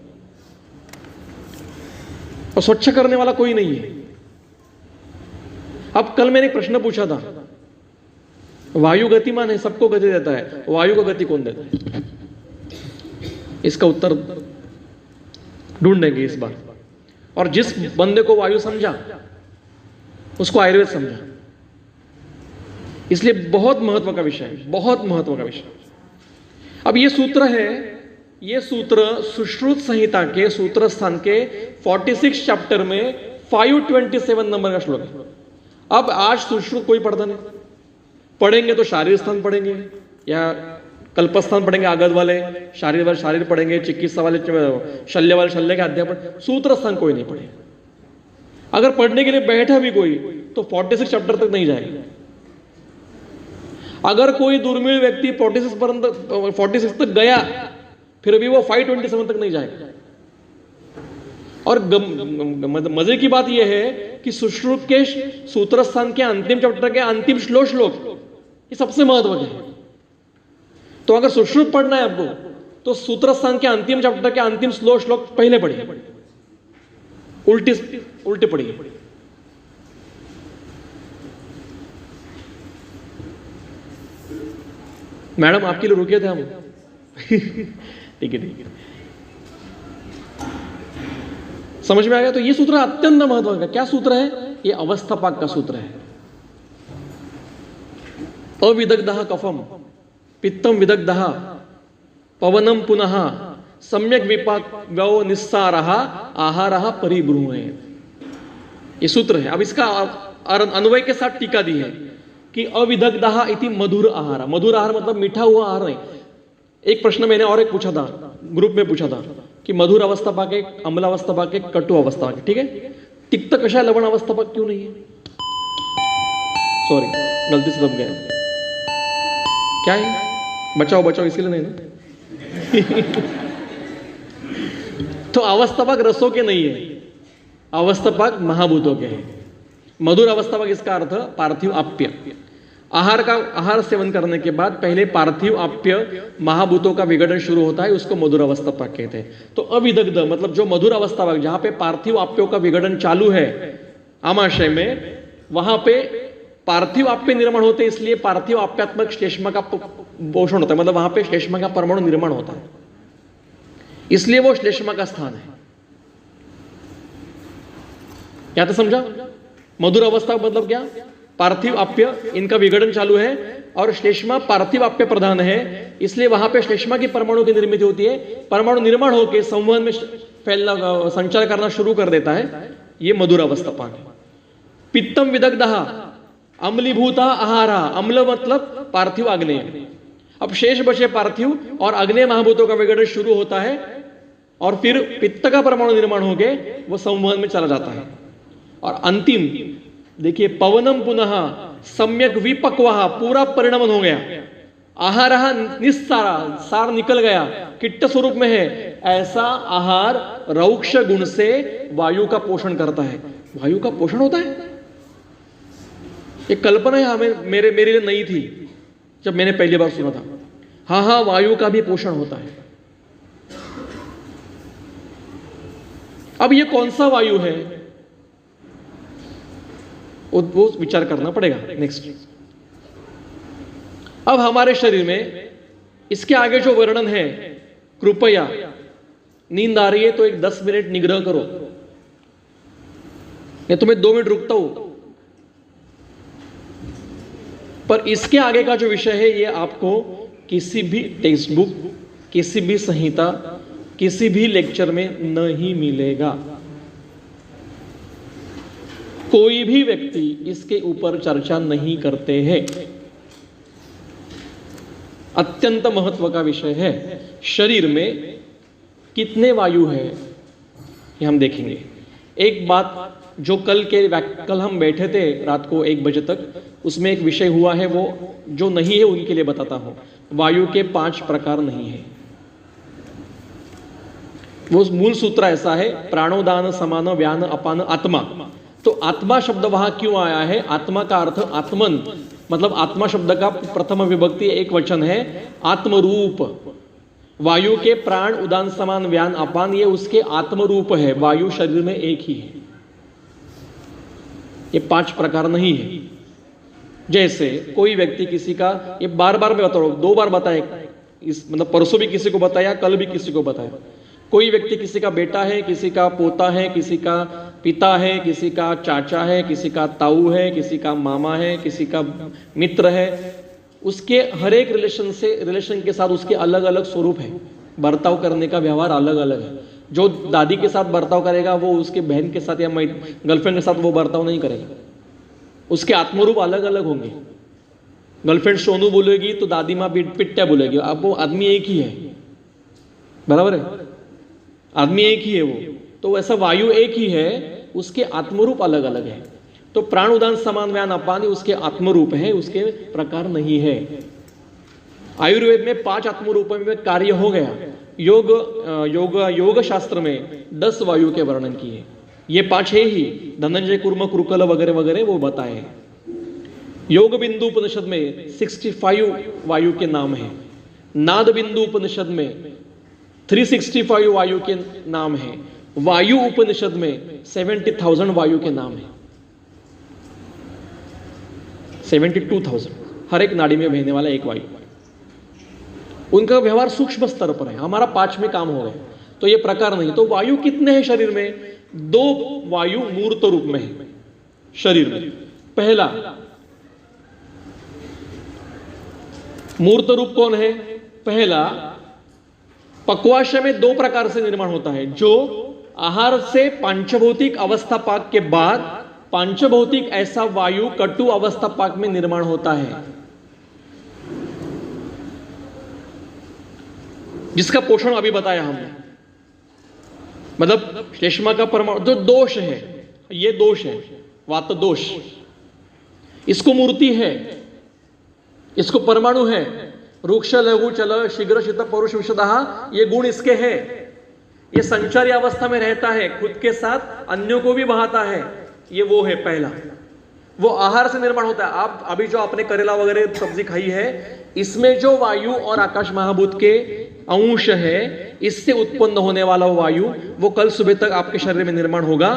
और स्वच्छ करने वाला कोई नहीं है। अब कल मैंने एक प्रश्न पूछा था, वायु गतिमान है, सबको गति देता है, वायु को गति कौन देता है। इसका उत्तर ढूंढेंगे इस बार। और जिस बंदे को वायु समझा उसको आयुर्वेद समझा। इसलिए बहुत महत्व का विषय है, बहुत महत्व का विषय। अब ये सूत्र है, ये सूत्र सुश्रुत संहिता के सूत्र स्थान के 46 चैप्टर में 527 नंबर का श्लोक है। अब आज सुश्रुत कोई पढ़ता नहीं, पढ़ेंगे तो शारीर स्थान पढ़ेंगे या कल्पस्थान पढ़ेंगे, आगध वाले शारीर वाले शारीर पढ़ेंगे, चिकित्सा वाले शल्य वाले शल्य के अध्याय, सूत्र स्थान कोई नहीं पढ़ेगा। अगर पढ़ने के लिए बैठा भी कोई तो 46 चैप्टर तक नहीं जाएगा। अगर कोई दुर्मिल व्यक्ति 46 तक गया फिर भी वो 527 तक नहीं जाएगा। और मजे की बात यह है कि सुश्रुत के सूत्र स्थान के अंतिम चैप्टर के अंतिम श्लोक ये सबसे महत्व है। तो अगर सुश्रुत पढ़ना है आपको तो सूत्र स्थान के अंतिम चैप्टर के अंतिम श्लोक पहले पढ़िए, उल्टे पढ़िए। मैडम आपके लिए रुके थे हम। ठीक है, समझ में आ गया। तो ये सूत्र अत्यंत महत्व का। क्या सूत्र है ये? अवस्थापाक का सूत्र है। अविदग्धः कफम पित्तम विदग्धः पवनम पुनः सम्यक विपाक व्यव निस्सारः आहारः परिब्रूहेत्। ये सूत्र है। अब इसका अन्वय के साथ टीका दी है कि अविदग्धः इति मधुर आहार। मधुर आहार मतलब मीठा हुआ आहार नहीं। एक प्रश्न मैंने और एक पूछा था, ग्रुप में पूछा था कि मधुर अवस्था पाके, अम्ल अवस्था पाके, कटु अवस्था पाके, ठीक है। तिक्त कषाय लवण अवस्था पाक क्यों नहीं है? सॉरी, गलती से दब गया। क्या है? बचाओ इसलिए नहीं ना। तो अवस्थापाक रसों के नहीं है, अवस्थापाक महाभूतों के हैं। मधुर अवस्थापाक इसका अर्थ पार्थिव आप्य। आहार सेवन करने के बाद पहले पार्थिव आप्य महाभूतों का विघटन शुरू होता है, उसको मधुर अवस्थापाक कहते हैं। तो अविदग्ध मतलब जो मधुर अवस्थापाक, जहां पे पार्थिव आप्यों का विघटन चालू है आमाशय में, वहां पे पार्थिव आप्य निर्माण होते हैं। इसलिए पार्थिव आप्यात्मक श्लेष्मा का पोषण होता है, मतलब वहां पे श्लेष्मा का परमाणु निर्माण होता है, इसलिए वो श्लेष्मा का स्थान है। या तो समझा? मधुर अवस्था मतलब क्या? पार्थिव आप्य, इनका विघटन चालू है और श्लेष्मा पार्थिव आप्य प्रधान है, इसलिए वहां पे श्लेष्मा की परमाणु की निर्मित होती है। परमाणु निर्माण होकर संवहन में फैलना, संचार करना शुरू कर देता है। ये मधुर अवस्था पाक है। पित्तम विदग्धः अम्लीभूता आहारा, अम्ल मतलब पार्थिव आग्नेय। अब शेष बचे पार्थिव और आग्नेय महाभूतों का विघटन शुरू होता है और फिर पित्त का परमाणु निर्माण होके वो संवहन में चला जाता है। और अंतिम देखिए, पवनम पुनः सम्यक विपक्वः, पूरा परिणमन हो गया। आहारः निस्सारा, सार निकल गया, किट्ट स्वरूप में है। ऐसा आहार रौक्ष गुण से वायु का पोषण करता है। वायु का पोषण होता है, ये कल्पना है हमें, मेरे लिए नई थी जब मैंने पहली बार सुना था। हाँ, वायु का भी पोषण होता है। अब ये कौन सा वायु है वो विचार करना पड़ेगा। नेक्स्ट, अब हमारे शरीर में इसके आगे जो वर्णन है, कृपया नींद आ रही है तो एक 10 मिनट निग्रह करो, मैं तुम्हें 2 मिनट रुकता हूं। पर इसके आगे का जो विषय है ये आपको किसी भी टेक्स्ट बुक, किसी भी संहिता, किसी भी लेक्चर में नहीं मिलेगा। कोई भी व्यक्ति इसके ऊपर चर्चा नहीं करते हैं। अत्यंत महत्व का विषय है। शरीर में कितने वायु है ये हम देखेंगे। एक बात जो कल हम बैठे थे रात को 1 बजे तक, उसमें एक विषय हुआ है, वो जो नहीं है उनके लिए बताता हूं। वायु के 5 प्रकार नहीं है। वो मूल सूत्र ऐसा है, प्राणोदान समान व्यान अपान आत्मा। तो आत्मा शब्द वहां क्यों आया है? आत्मा का अर्थ आत्मन, मतलब आत्मा शब्द का प्रथम विभक्ति एक वचन है आत्मरूप। वायु के प्राण उदान समान व्यान अपान, ये उसके आत्मरूप है। वायु शरीर में एक ही है, ये 5 प्रकार नहीं है। जैसे कोई व्यक्ति किसी का, ये बार बार मैं बता रहा हूं, 2 बार बताया, इस मतलब परसों भी किसी को बताया, कल भी किसी को बताया। कोई व्यक्ति किसी का बेटा है, किसी का पोता है, किसी का पिता है, किसी का चाचा है, किसी का ताऊ है, किसी का मामा है, किसी का मित्र है, उसके हर एक रिलेशन के साथ उसके अलग अलग स्वरूप है। बर्ताव करने का व्यवहार अलग अलग है। जो दादी के साथ बर्ताव करेगा वो उसके बहन के साथ या गर्लफ्रेंड के साथ वो बर्ताव नहीं करेगा। उसके आत्मरूप अलग अलग होंगे। गर्लफ्रेंड सोनू बोलेगी तो दादी माँ पिट्टा बोलेगी। अब वो आदमी एक ही है, बराबर है, आदमी एक ही है वो। तो ऐसा वायु एक ही है, उसके आत्मरूप अलग अलग है। तो प्राण उदान समान व्यान अपान उसके आत्मरूप है, उसके प्रकार नहीं है। आयुर्वेद में 5 आत्मरूपों में कार्य हो गया। योग शास्त्र में 10 वायु के वर्णन किए। ये 5 है ही, धनंजय कुर्म कुरुकल वगैरह वगैरह वो बताए। योग बिंदु उपनिषद में 65 वायु के नाम है। नाद बिंदु उपनिषद में 365 वायु के नाम है। वायु उपनिषद में 70,000 वायु के नाम है। 72,000 हर एक नाड़ी में बहने वाला एक वायु। उनका व्यवहार सूक्ष्म स्तर पर है, हमारा 5 में काम हो गया। तो ये प्रकार नहीं। तो वायु कितने हैं शरीर में? 2 वायु मूर्त रूप में है शरीर में। पहला मूर्त रूप कौन है? पहला पक्वाशय में 2 प्रकार से निर्माण होता है। जो आहार से पांचभौतिक अवस्था पाक के बाद पांचभौतिक ऐसा वायु कटु अवस्था पाक में निर्माण होता है, जिसका पोषण अभी बताया हमने। मतलब श्लेष्मा का परमाणु जो दोष है, ये दोष है वात दोष, इसको मूर्ति है, इसको परमाणु है। रुक्ष लघु चल शीघ्र शीत पौरुष विशदः, ये गुण इसके हैं। ये संचारी अवस्था में रहता है, खुद के साथ अन्यों को भी बहाता है। ये वो है पहला। वो आहार से निर्माण होता है। आप अभी जो आपने करेला वगैरह सब्जी खाई है, इसमें जो वायु और आकाश महाभूत के अंश है, इससे उत्पन्न होने वाला वायु वो कल सुबह तक आपके शरीर में निर्माण होगा।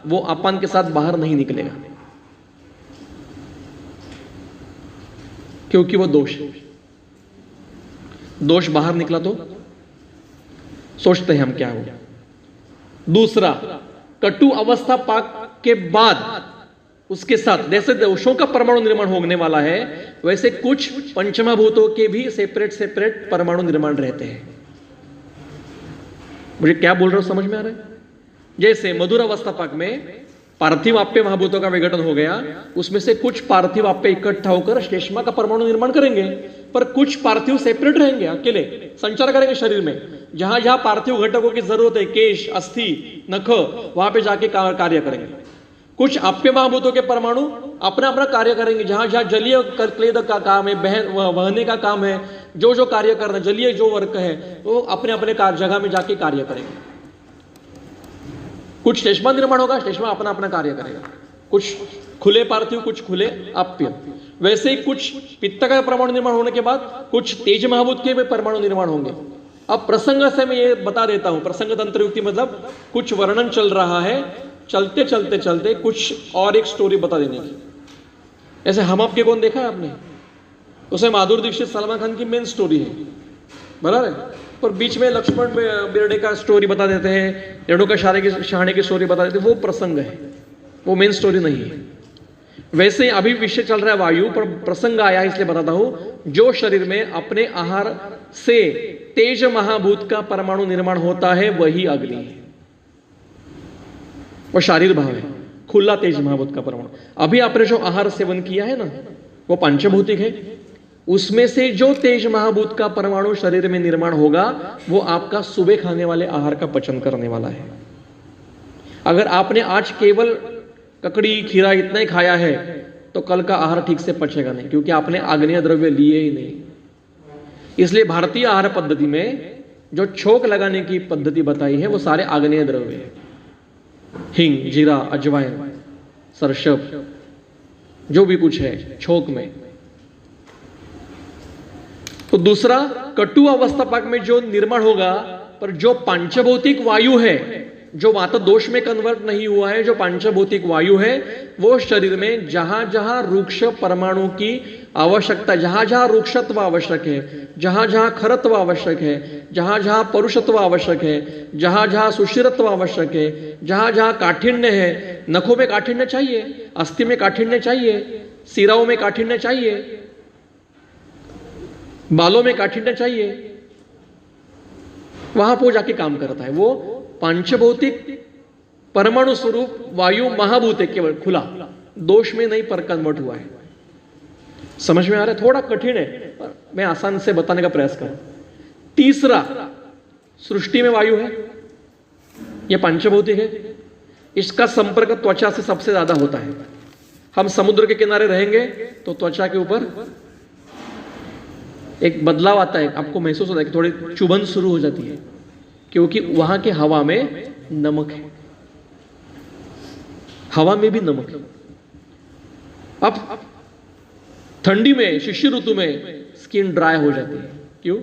वो अपान के साथ बाहर नहीं निकलेगा, क्योंकि वो दोष है। दोष बाहर निकला तो सोचते हैं हम क्या होगा। दूसरा, कटु अवस्था पाक के बाद उसके साथ जैसे दोषों का परमाणु निर्माण होने वाला है, वैसे कुछ पंचमहाभूतों के भी सेपरेट सेपरेट परमाणु निर्माण रहते हैं। मुझे क्या बोल रहा हूं समझ में आ रहा है? जैसे मधुर अवस्था पाक में पार्थिव आप्य महाभूतों का विघटन हो गया, उसमें से कुछ पार्थिव आप्य इकट्ठा होकर श्लेष्मा का परमाणु निर्माण करेंगे, पर कुछ पार्थिव सेपरेट रहेंगे, अकेले संचार करेंगे शरीर में। जहां जहां पार्थिव घटकों की जरूरत है, केश, अस्थि, नख, वहां पे जाके कार्य करेंगे। कुछ आप्य महाभूतों के परमाणु अपना अपना कार्य करेंगे। जहां जहां जलीय क्लेद का काम है, वहने का काम है, जो जो कार्य करना, जलीय जो वर्क है, वो अपने अपने जगह में जाके कार्य करेंगे। कुछ श्लेष्मा निर्माण होगा, श्लेष्मा अपना अपना कार्य करेगा। कुछ खुले पार्थिव, कुछ खुले आप्य। वैसे ही कुछ पित्त का परमाणु निर्माण होने के बाद कुछ तेज महाभूत के भी परमाणु निर्माण होंगे। अब प्रसंग से मैं ये बता देता हूं, प्रसंग तंत्र युक्ति मतलब कुछ वर्णन चल रहा है, चलते चलते चलते कुछ और एक स्टोरी बता देने की। ऐसे हम आपके कौन देखा है आपने? उसे माधुरी दीक्षित, सलमान खान की मेन स्टोरी है, बराबर है। पर बीच में लक्ष्मण बेर्डे का स्टोरी बता देते हैं, रेणुका शहाणे की स्टोरी बता देते हैं, वो प्रसंग है, वो मेन स्टोरी नहीं है। वैसे अभी विषय चल रहा है वायु, पर प्रसंग आया इसलिए बताता हूं। जो शरीर में अपने आहार से तेज महाभूत का परमाणु निर्माण होता है, वही अग्नि है, वो शारीर भाव है, खुला तेज महाभूत का परमाणु। अभी आपने जो आहार सेवन किया है ना, वो पंचभौतिक है। उसमें से जो तेज महाभूत का परमाणु शरीर में निर्माण होगा, वो आपका सुबह खाने वाले आहार का पचन करने वाला है। अगर आपने आज केवल ककड़ी, खीरा इतना ही खाया है, तो कल का आहार ठीक से पचेगा नहीं, क्योंकि आपने आग्नेय द्रव्य लिए ही नहीं। इसलिए भारतीय आहार पद्धति में जो छोक लगाने की पद्धति बताई है, वो सारे आग्नेय द्रव्य है। हिंग, जीरा, अजवाइन, सरसों, जो भी कुछ है छोक में। तो दूसरा, कटु अवस्था पाक में जो निर्माण होगा, पर जो पांचभौतिक वायु है, जो मात्र दोष में कन्वर्ट नहीं हुआ है, जो पांचभौतिक वायु है, वो शरीर में जहां जहां रूक्ष परमाणु की आवश्यकता, जहां जहां रूक्षत्व आवश्यक है, जहां जहां खरत्व आवश्यक है, जहां जहां परुषत्व आवश्यक है, जहां जहां सुशिरत्व आवश्यक है, जहां जहां काठिन्य है, नखों में काठिन्य चाहिए, अस्थि में काठिन्य चाहिए, सिराओं में काठिन्य चाहिए, बालों में काठिन्य चाहिए, वहां पर जाके काम करता है। वो पांचभौतिक परमाणु स्वरूप वायु महाभूत है, केवल खुला, दोष में नहीं पर कन्वर्ट हुआ है। समझ में आ रहा है? थोड़ा कठिन है, पर मैं आसान से बताने का प्रयास करूं। तीसरा, सृष्टि में वायु है, यह पांचभौतिक है। इसका संपर्क त्वचा से सबसे ज्यादा होता है। हम समुद्र के किनारे रहेंगे तो त्वचा के ऊपर एक बदलाव आता है, आपको महसूस होता है कि थोड़ी चुभन शुरू हो जाती है, क्योंकि वहां के हवा में नमक है, हवा में भी नमक है। अब ठंडी में, शिशिर ऋतु में स्किन ड्राई हो जाती है, क्यों?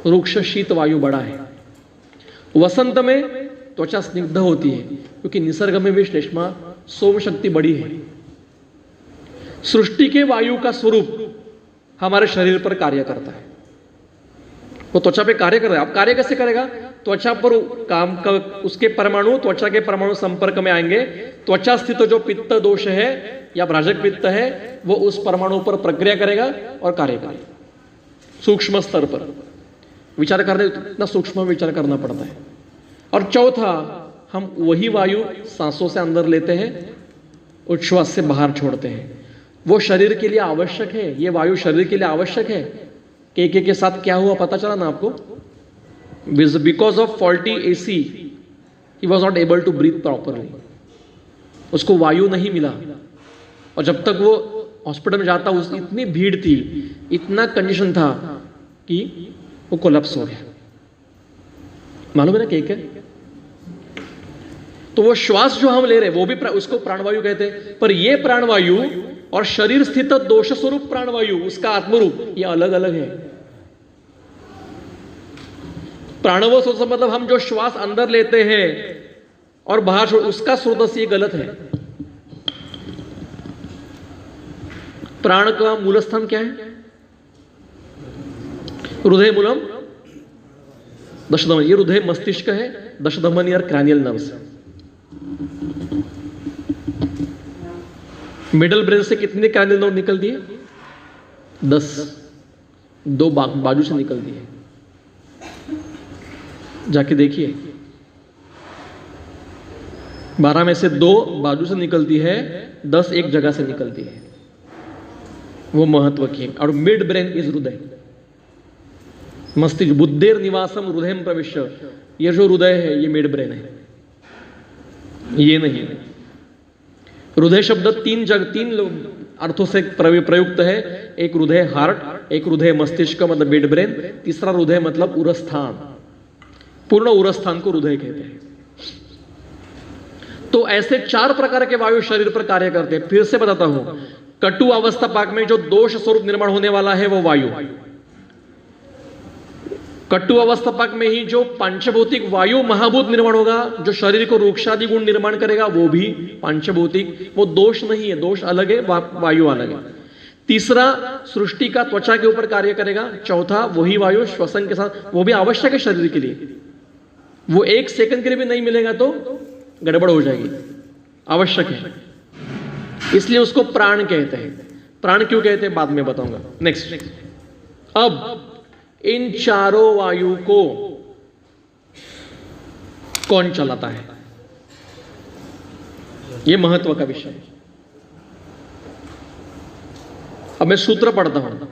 रूक्ष शीत वायु बड़ा है। वसंत में त्वचा स्निग्ध होती है, क्योंकि निसर्ग में भी श्लेष्मा सोम शक्ति बड़ी है। सृष्टि के वायु का स्वरूप हमारे शरीर पर कार्य करता है, वो त्वचा पे कार्य कर रहा है। अब कार्य कैसे करेगा? त्वचा पर काम का, उसके परमाणु त्वचा के परमाणु संपर्क में आएंगे, त्वचा स्थित जो पित्त दोष है या भ्राजक पित्त है, वो उस परमाणु पर प्रक्रिया करेगा और कार्य करेगा। सूक्ष्म स्तर पर विचार करने, इतना सूक्ष्म विचार करना पड़ता है। और चौथा, हम वही वायु सांसों से अंदर लेते हैं, उच्छ्वास से बाहर छोड़ते हैं। वो शरीर के लिए आवश्यक है, ये वायु शरीर के लिए आवश्यक है। के साथ क्या हुआ पता चला ना आपको? बिकॉज ऑफ फॉल्टी एसी ही was not able to breathe properly, उसको वायु नहीं मिला। और जब तक वो हॉस्पिटल में जाता, उस इतनी भीड़ थी, इतना कंडीशन था कि वो कोलैप्स हो गया। मालूम है ना के? तो वो श्वास जो हम ले रहे, वो भी उसको प्राणवायु कहते हैं। पर ये प्राणवायु और शरीर स्थित दोष स्वरूप प्राणवायु, उसका आत्मरूप, ये अलग अलग है। प्राणव मतलब हम जो श्वास अंदर लेते हैं और बाहर छोड़, उसका स्रोत से ये गलत है। प्राण का मूल स्थान क्या है? हृदय मूलम दशधमनी, ये हृदय मस्तिष्क है, दशधमनी और क्रैनियल नर्व्स। मिडल ब्रेन से कितने कैंडल नोड निकल दिए? 10, 2 बाजू से निकल दिए। जाके देखिए, 12 में से 2 बाजू से निकलती है, 10 एक जगह से निकलती है। वो महत्व की है। और मिड ब्रेन इज हृदय, मस्तिष्क। बुद्धेर निवासम हृदय प्रविश्य, ये जो हृदय है ये मिड ब्रेन है, ये नहीं। हृदय शब्द 3 अर्थों से प्रयुक्त है। एक हृदय हार्ट, एक हृदय मस्तिष्क मतलब मिड ब्रेन, तीसरा हृदय मतलब उरस्थान, पूर्ण उरस्थान को हृदय कहते हैं। तो ऐसे 4 प्रकार के वायु शरीर पर कार्य करते हैं। फिर से बताता हूं, कटु अवस्था पाक में जो दोष स्वरूप निर्माण होने वाला है वो वायु, कटु अवस्था पाक में ही जो पांचभौतिक वायु महाभूत निर्माण होगा, जो शरीर को रूक्षादि गुण निर्माण करेगा, वो भी पांचभौतिक, वो दोष नहीं है, दोष अलग है, वायु अलग है। तीसरा सृष्टि का त्वचा के ऊपर कार्य करेगा। चौथा वही वायु श्वसन के साथ, वो भी आवश्यक है शरीर के लिए, वो 1 सेकंड के लिए भी नहीं मिलेगा तो गड़बड़ हो जाएगी, आवश्यक है, इसलिए उसको प्राण कहते हैं। प्राण क्यों कहते हैं बाद में बताऊंगा। नेक्स्ट, अब इन चारों वायु को कौन चलाता है, यह महत्व का विषय है। अब मैं सूत्र पढ़ता हूं,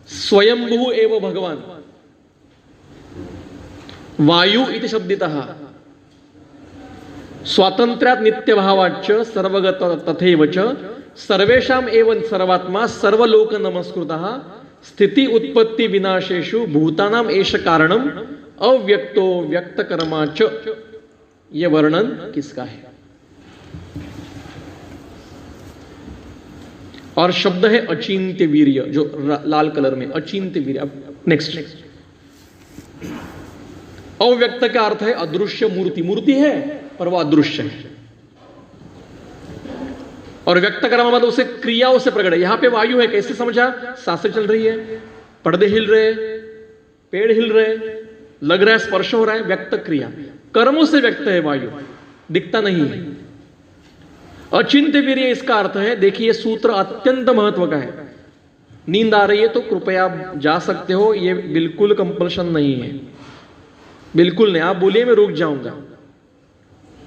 स्वयंभू एव भगवान वायु इति शब्दितः स्वातंत्र्यात् नित्यभावाच्च सर्वगत तथैव च सर्वेषाम् एवं सर्वात्मा सर्वलोक नमस्कृतः स्थिति उत्पत्ति विनाशेषु भूतानाम एष कारणम अव्यक्तो व्यक्त कर्मा च। यह वर्णन किसका है? और शब्द है अचिंत्य वीर्य, जो लाल कलर में अचिंत्य वीर्य। अब नेक्स्ट, अव्यक्त का अर्थ है अदृश्य मूर्ति, मूर्ति है पर वह अदृश्य है। और व्यक्त करना मतलब उसे क्रियाओं से प्रकट है। यहां पे वायु है, कैसे समझा? सांसें चल रही है, पर्दे हिल रहे, पेड़ हिल रहे, लग रहा है, स्पर्श हो रहा है, व्यक्त क्रिया, कर्मों से व्यक्त है वायु, दिखता नहीं है। अचिंत्य वीर्य इसका अर्थ है, देखिए सूत्र अत्यंत महत्व का है। नींद आ रही है तो कृपया जा सकते हो, ये बिल्कुल कंपल्शन नहीं है, बिल्कुल नहीं। आप बोलिए मैं रुक जाऊंगा,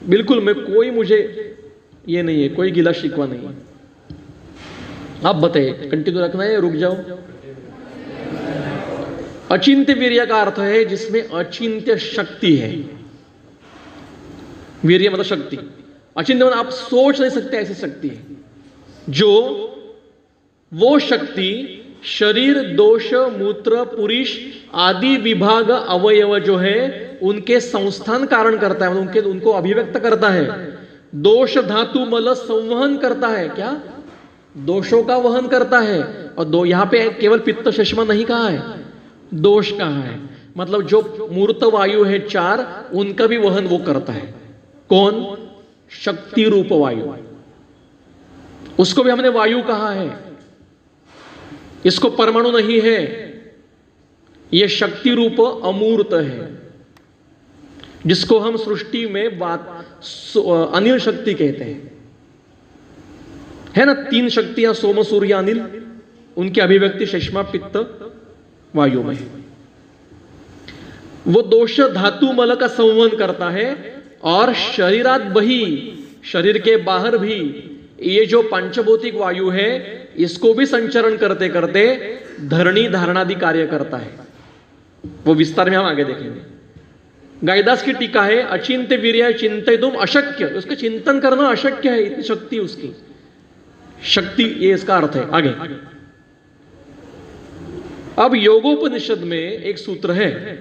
बिल्कुल मैं, कोई मुझे ये नहीं है, कोई गिला शिकवा नहीं है। आप बताइए कंटिन्यू रखना है, रुक जाओ। अचिंत्य वीर्य का अर्थ है जिसमें अचिंत्य शक्ति है। वीर्य मतलब शक्ति, अचिंत्य मतलब आप सोच नहीं सकते ऐसी शक्ति है, जो वो शक्ति शरीर, दोष, मूत्र, पुरुष आदि विभाग अवयव जो है उनके संस्थान कारण करता है, उनको अभिव्यक्त करता है। दोष धातु मल संवहन करता है, क्या दोषों का वहन करता है। और यहां पे केवल पित्त शेषमा नहीं कहा है, दोष कहा है, मतलब जो मूर्त वायु है 4 उनका भी वहन वो करता है। कौन? शक्ति रूप वायु, उसको भी हमने वायु कहा है। इसको परमाणु नहीं है, यह शक्ति रूप अमूर्त है, जिसको हम सृष्टि में अनिल शक्ति कहते हैं, है ना। 3 शक्तियां सोम, सूर्य, अनिल, उनकी अभिव्यक्ति शेषमा पित्त वायु में। वो दोष धातु मल का संवहन करता है। और शरीरात बही, शरीर के बाहर भी ये जो पंचभौतिक वायु है इसको भी संचरण करते करते धरणी धारणादि कार्य करता है। वो विस्तार में हम आगे देखेंगे। गायदास की टीका है, अचिंत्य वीर्य चिंतयितुम अशक्य, उसका चिंतन करना अशक्य है, इतनी शक्ति उसकी, शक्ति, ये इसका अर्थ है। आगे अब योगोपनिषद में एक सूत्र है,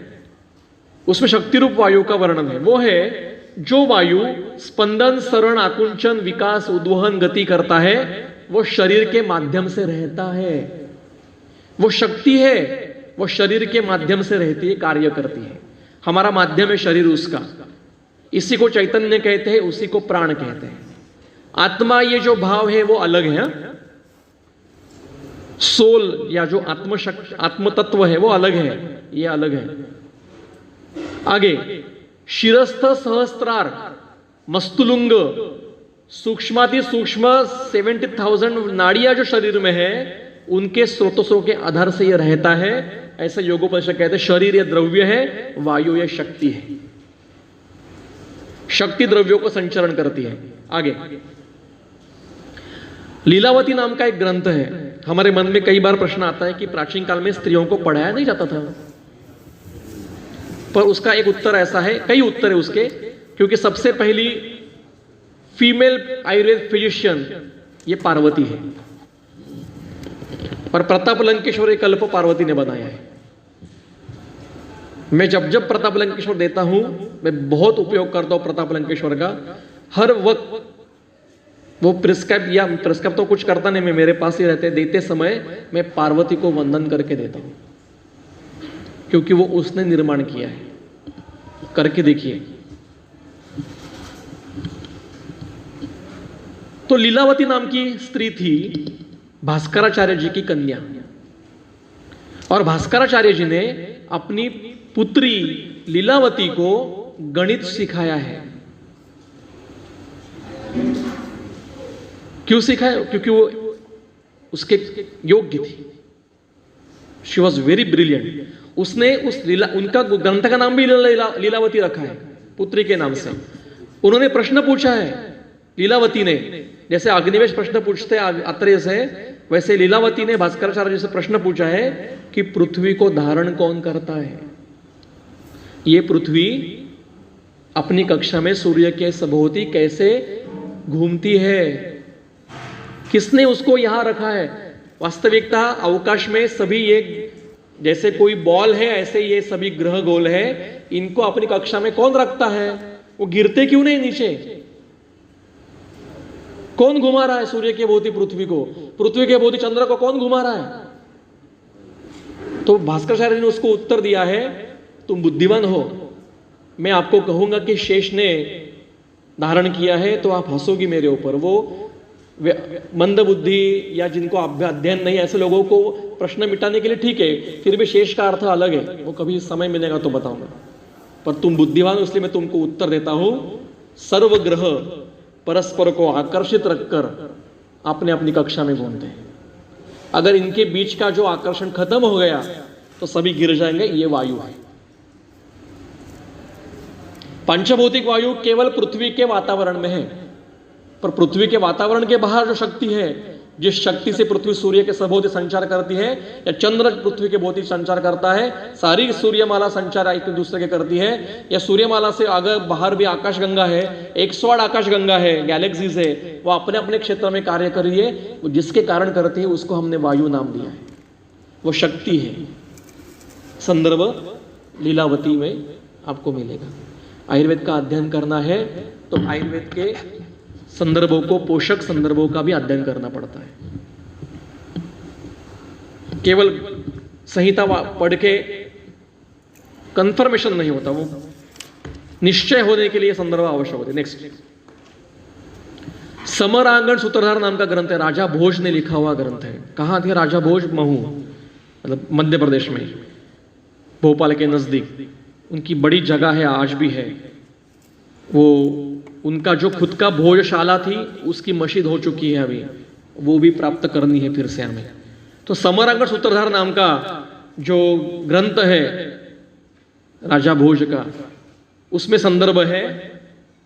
उसमें शक्ति रूप वायु का वर्णन है। वो है जो वायु स्पंदन, सरण, आकुंचन, विकास, उद्वहन, गति करता है, वो शरीर के माध्यम से रहता है। वो शक्ति है, वो शरीर के माध्यम से रहती है, कार्य करती है। हमारा माध्यम है शरीर उसका, इसी को चैतन्य कहते हैं, उसी को प्राण कहते हैं। आत्मा ये जो भाव है वो अलग है, सोल या जो आत्मशक्ति, आत्म तत्व है वो अलग है, ये अलग है। आगे शिरस्थ सहस्त्रार मस्तुलुंग, सूक्ष्माति सूक्ष्म 70,000 नाड़ियां जो शरीर में है उनके स्रोतों के आधार से यह रहता है। ऐसा योगोपनिषद कहते हैं शरीर यह द्रव्य है, वायु यह शक्ति है। शक्ति द्रव्यों को संचरण करती है। आगे लीलावती नाम का एक ग्रंथ है। हमारे मन में कई बार प्रश्न आता है कि प्राचीन काल में स्त्रियों को पढ़ाया नहीं जाता था, पर उसका एक उत्तर ऐसा है, कई उत्तर है उसके, क्योंकि सबसे पहली फीमेल आयुर्वेद फिजिशियन ये पार्वती है, और प्रताप लंकेश्वर एक कल्प पार्वती ने बनाया है। मैं जब प्रताप लंकेश्वर देता हूं, मैं बहुत उपयोग करता हूं प्रताप लंकेश्वर का। हर वक्त वो प्रिस्क्राइब तो कुछ करता नहीं, मैं मेरे पास ही रहते, देते समय मैं पार्वती को वंदन करके देता हूं, क्योंकि वो उसने निर्माण किया है। करके देखिए। तो लीलावती नाम की स्त्री थी भास्कराचार्य जी की कन्या, और भास्कराचार्य जी ने अपनी पुत्री लीलावती को गणित सिखाया है। क्यों सिखाया? क्योंकि वो उसके योग्य थी। She was very brilliant. उसने उनका ग्रंथ का नाम भी लीलावती रखा है, पुत्री के नाम से। उन्होंने प्रश्न पूछा है लीलावती ने, जैसे अग्निवेश प्रश्न पूछते अत्रेय से, वैसे लीलावती ने भास्कराचार्य जी से प्रश्न पूछा है कि पृथ्वी को धारण कौन करता है? ये पृथ्वी अपनी कक्षा में सूर्य के सबोती कैसे घूमती है? किसने उसको यहां रखा है? वास्तविकता अवकाश में सभी ये जैसे कोई बॉल है, ऐसे ये सभी ग्रह गोल है। इनको अपनी कक्षा में कौन रखता है? वो गिरते क्यों नहीं नीचे? कौन घुमा रहा है सूर्य के भोवती पृथ्वी को? पृथ्वी के भोवती चंद्र को कौन घुमा रहा है? तो भास्कराचार्य ने उसको उत्तर दिया है, तुम बुद्धिमान हो, मैं आपको कहूंगा कि शेष ने धारण किया है, तो आप हंसोगी मेरे ऊपर। वो मंद बुद्धि या जिनको अध्ययन नहीं, ऐसे लोगों को प्रश्न मिटाने के लिए ठीक है, फिर भी शेष का अर्थ अलग है, वो कभी समय मिलेगा तो बताऊंगा। पर तुम बुद्धिमान हो, इसलिए मैं तुमको उत्तर देता हूं। सर्व ग्रह परस्पर को आकर्षित रखकर अपने अपनी कक्षा में घूमते हैं। अगर इनके बीच का जो आकर्षण खत्म हो गया तो सभी गिर जाएंगे। ये वायु है। पंचभौतिक वायु केवल पृथ्वी के वातावरण में है, पर पृथ्वी के वातावरण के बाहर जो शक्ति है, जिस शक्ति से पृथ्वी सूर्य के सबोधि संचार करती है, या चंद्र पृथ्वी के भोवती संचार करता है, सारी सूर्यमाला संचार एक दूसरे के करती है, या सूर्यमाला से अगर बाहर भी आकाशगंगा है, 108 आकाशगंगा है, गैलेक्सीज है, वो अपने अपने क्षेत्र में कार्य कर रही है। वो जिसके कारण करती है उसको हमने वायु नाम दिया है। वो शक्ति है। संदर्भ लीलावती में आपको मिलेगा। आयुर्वेद का अध्ययन करना है तो आयुर्वेद के संदर्भों को, पोषक संदर्भों का भी अध्ययन करना पड़ता है। केवल संहिता पढ़ के कंफर्मेशन नहीं होता, वो निश्चय होने के लिए संदर्भ आवश्यक होते। नेक्स्ट, समरांगण सूत्रधार नाम का ग्रंथ है, राजा भोज ने लिखा हुआ ग्रंथ है। कहां थे राजा भोज? महू, मतलब मध्य प्रदेश में, भोपाल के नजदीक। उनकी बड़ी जगह है, आज भी है। वो उनका जो खुद का भोजशाला थी उसकी मशीद हो चुकी है अभी, वो भी प्राप्त करनी है फिर से हमें। तो समरांगण सूत्रधार नाम का जो ग्रंथ है राजा भोज का, उसमें संदर्भ है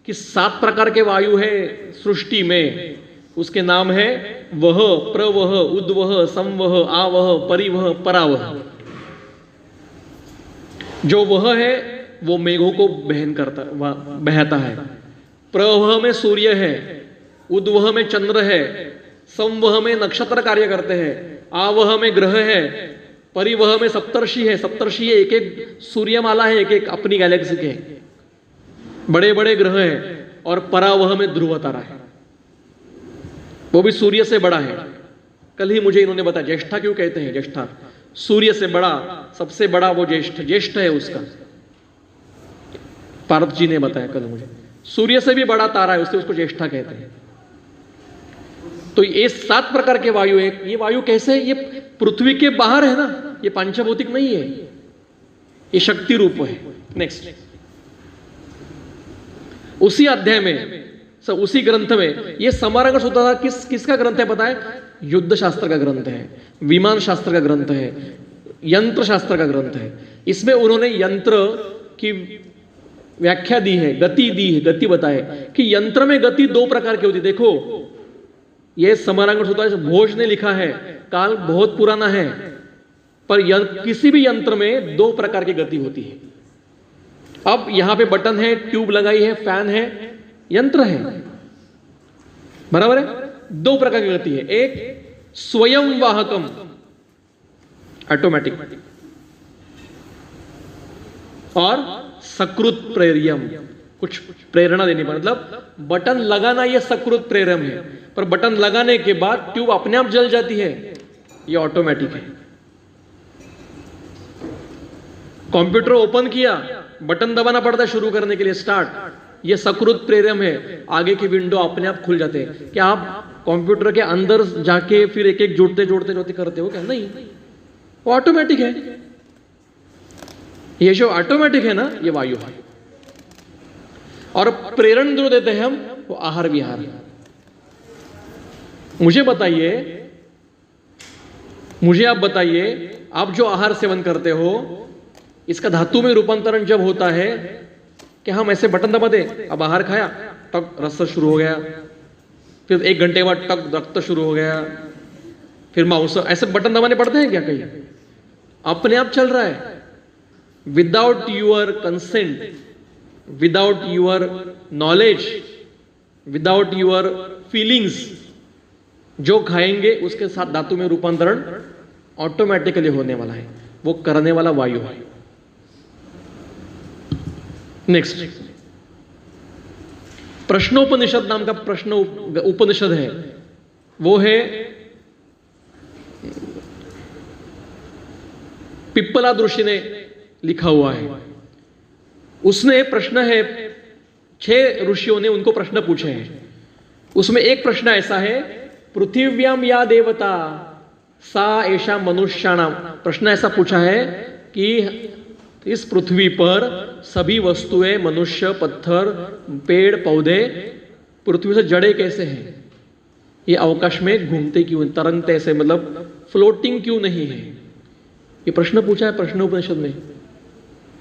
कि 7 प्रकार के वायु है सृष्टि में। उसके नाम है वह, प्रवह, उद्वह, संवह, आवह, परिवह, परावह। जो वह है वो मेघों को बहता है। प्रवह में सूर्य है, उद्वह में चंद्र है, संवह में नक्षत्र कार्य करते हैं, आवह में ग्रह है, परिवह में सप्तर्षि है। सप्तर्षि एक एक सूर्यमाला है, एक एक अपनी गैलेक्सी के बड़े बड़े ग्रह हैं। और परावह में ध्रुव तारा है, वो भी सूर्य से बड़ा है। कल ही मुझे इन्होंने बताया ज्येष्ठा क्यों कहते हैं। ज्येष्ठा सूर्य से बड़ा, सबसे बड़ा वो ज्येष्ठ है उसका। पार्थ जी ने बताया कल मुझे, सूर्य से भी बड़ा तारा है, उससे उसको ज्येष्ठा कहते हैं। तो ये 7 प्रकार के वायु है। ये वायु कैसे? ये पृथ्वी के बाहर है ना, ये पंचभौतिक नहीं है, ये शक्ति रूप है। नेक्स्ट, उसी अध्याय में सब उसी ग्रंथ में ये समारंभ होता था। किसका ग्रंथ है पता है? युद्ध शास्त्र का ग्रंथ है, विमान शास्त्र का ग्रंथ है, यंत्र शास्त्र का ग्रंथ है। इसमें उन्होंने यंत्र की व्याख्या दी है, गति दी है, गति बताए कि यंत्र में गति दो प्रकार की होती। देखो ये समारंभ होता है, भोज ने लिखा है, काल बहुत पुराना है, पर किसी भी यंत्र में दो प्रकार की गति होती है। अब यहां पे बटन है, ट्यूब लगाई है, फैन है, यंत्र है, बराबर है। दो प्रकार की गति है, एक स्वयं वाहकम ऑटोमेटिक और सकृत प्रेरियम, कुछ प्रेरणा देनी पड़ती। मतलब बटन लगाना ये सकृत प्रेरम है, पर बटन लगाने के बाद ट्यूब अपने आप जल जाती है, ये ऑटोमेटिक है। कंप्यूटर ओपन किया, बटन दबाना पड़ता है शुरू करने के लिए, स्टार्ट, ये सकृत प्रेरम है, आगे की विंडो अपने आप खुल जाते हैं। क्या आप कंप्यूटर के अंदर जाके फिर एक एक जोड़ते जोड़ते जोड़ते करते हो क्या? नहीं, वो ऑटोमेटिक है। ये जो ऑटोमेटिक है ना, ये वायु है। और प्रेरण जो देते हैं हम, वो आहार विहार। मुझे आप बताइए, आप जो आहार सेवन करते हो, इसका धातु में रूपांतरण जब होता है कि हम ऐसे बटन दबा दे, अब आहार खाया, टक रस शुरू हो गया, फिर 1 घंटे बाद टक रक्त शुरू हो गया, फिर माउस, ऐसे बटन दबाने पड़ते हैं क्या? कहीं अपने आप चल रहा है, without your consent, without your knowledge, without your feelings. जो खाएंगे उसके साथ धातु में रूपांतरण ऑटोमेटिकली होने वाला है, वो करने वाला वायु है। नेक्स्ट, प्रश्नोपनिषद नाम का प्रश्न उपनिषद है, वो है पिप्पला ऋषि ने लिखा हुआ है। उसने प्रश्न है, 6 ऋषियों ने उनको प्रश्न पूछे हैं। उसमें एक प्रश्न ऐसा है, पृथिव्याम या देवता सा ऐसा मनुष्याणाम। प्रश्न ऐसा पूछा है कि इस पृथ्वी पर सभी वस्तुएं, मनुष्य, पत्थर, पेड़, पौधे पृथ्वी से जड़े कैसे हैं? ये अवकाश में घूमते क्यों, तरंगते ऐसे, मतलब फ्लोटिंग क्यों नहीं है? ये प्रश्न पूछा है प्रश्नोपनिषद में,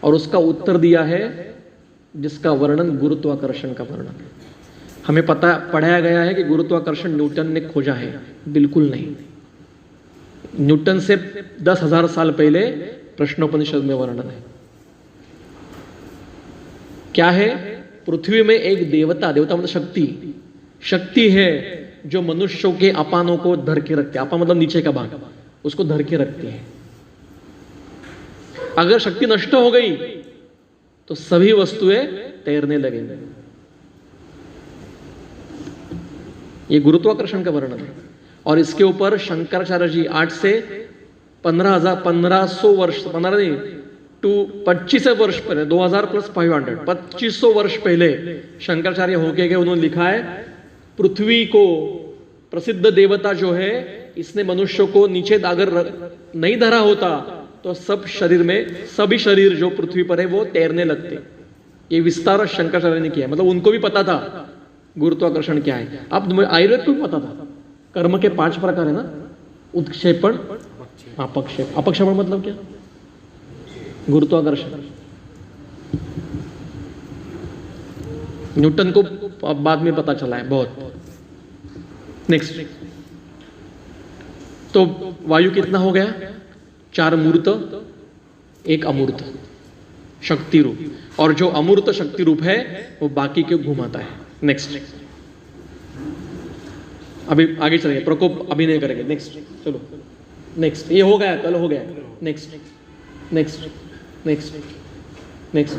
और उसका उत्तर दिया है जिसका वर्णन गुरुत्वाकर्षण का वर्णन। हमें पढ़ाया गया है कि गुरुत्वाकर्षण न्यूटन ने खोजा है, बिल्कुल नहीं। न्यूटन से 10,000 साल पहले प्रश्नोपनिषद में वर्णन है। क्या है? पृथ्वी में एक देवता मतलब शक्ति है जो मनुष्यों के अपानों को धर के रखते हैं। अपान मतलब नीचे का भाग, उसको धर के रखती है। अगर शक्ति नष्ट हो गई तो सभी वस्तुएं तैरने लगेंगी। ये गुरुत्वाकर्षण का वर्णन है। और इसके ऊपर शंकराचार्य जी 8 से 1500 वर्ष, 15 नहीं टू 25 वर्ष पहले, 2000 + 500, 2500 वर्ष पहले शंकराचार्य होके गए। उन्होंने लिखा है, पृथ्वी को प्रसिद्ध देवता जो है, इसने मनुष्यों को नीचे अगर नहीं धरा होता तो सभी शरीर जो पृथ्वी पर है वो तैरने लगते। ये विस्तार शंकराचार्य ने किया। मतलब उनको भी पता था गुरुत्वाकर्षण क्या है। अब आयुर्वेद को भी पता था। कर्म के 5 प्रकार है ना, उत्क्षेपण, अपक्षेप। अपक्षेपण मतलब क्या? गुरुत्वाकर्षण। न्यूटन को बाद में पता चला है बहुत। नेक्स्ट, तो वायु कितना हो गया? 4 मूर्त, 1 अमूर्त शक्ति रूप, और जो अमूर्त शक्ति रूप है वो बाकी के घुमाता है। नेक्स्ट, अभी आगे चलेंगे, प्रकोप अभी नहीं करेंगे। नेक्स्ट, चलो नेक्स्ट, ये हो गया, कल हो गया। Next next next next.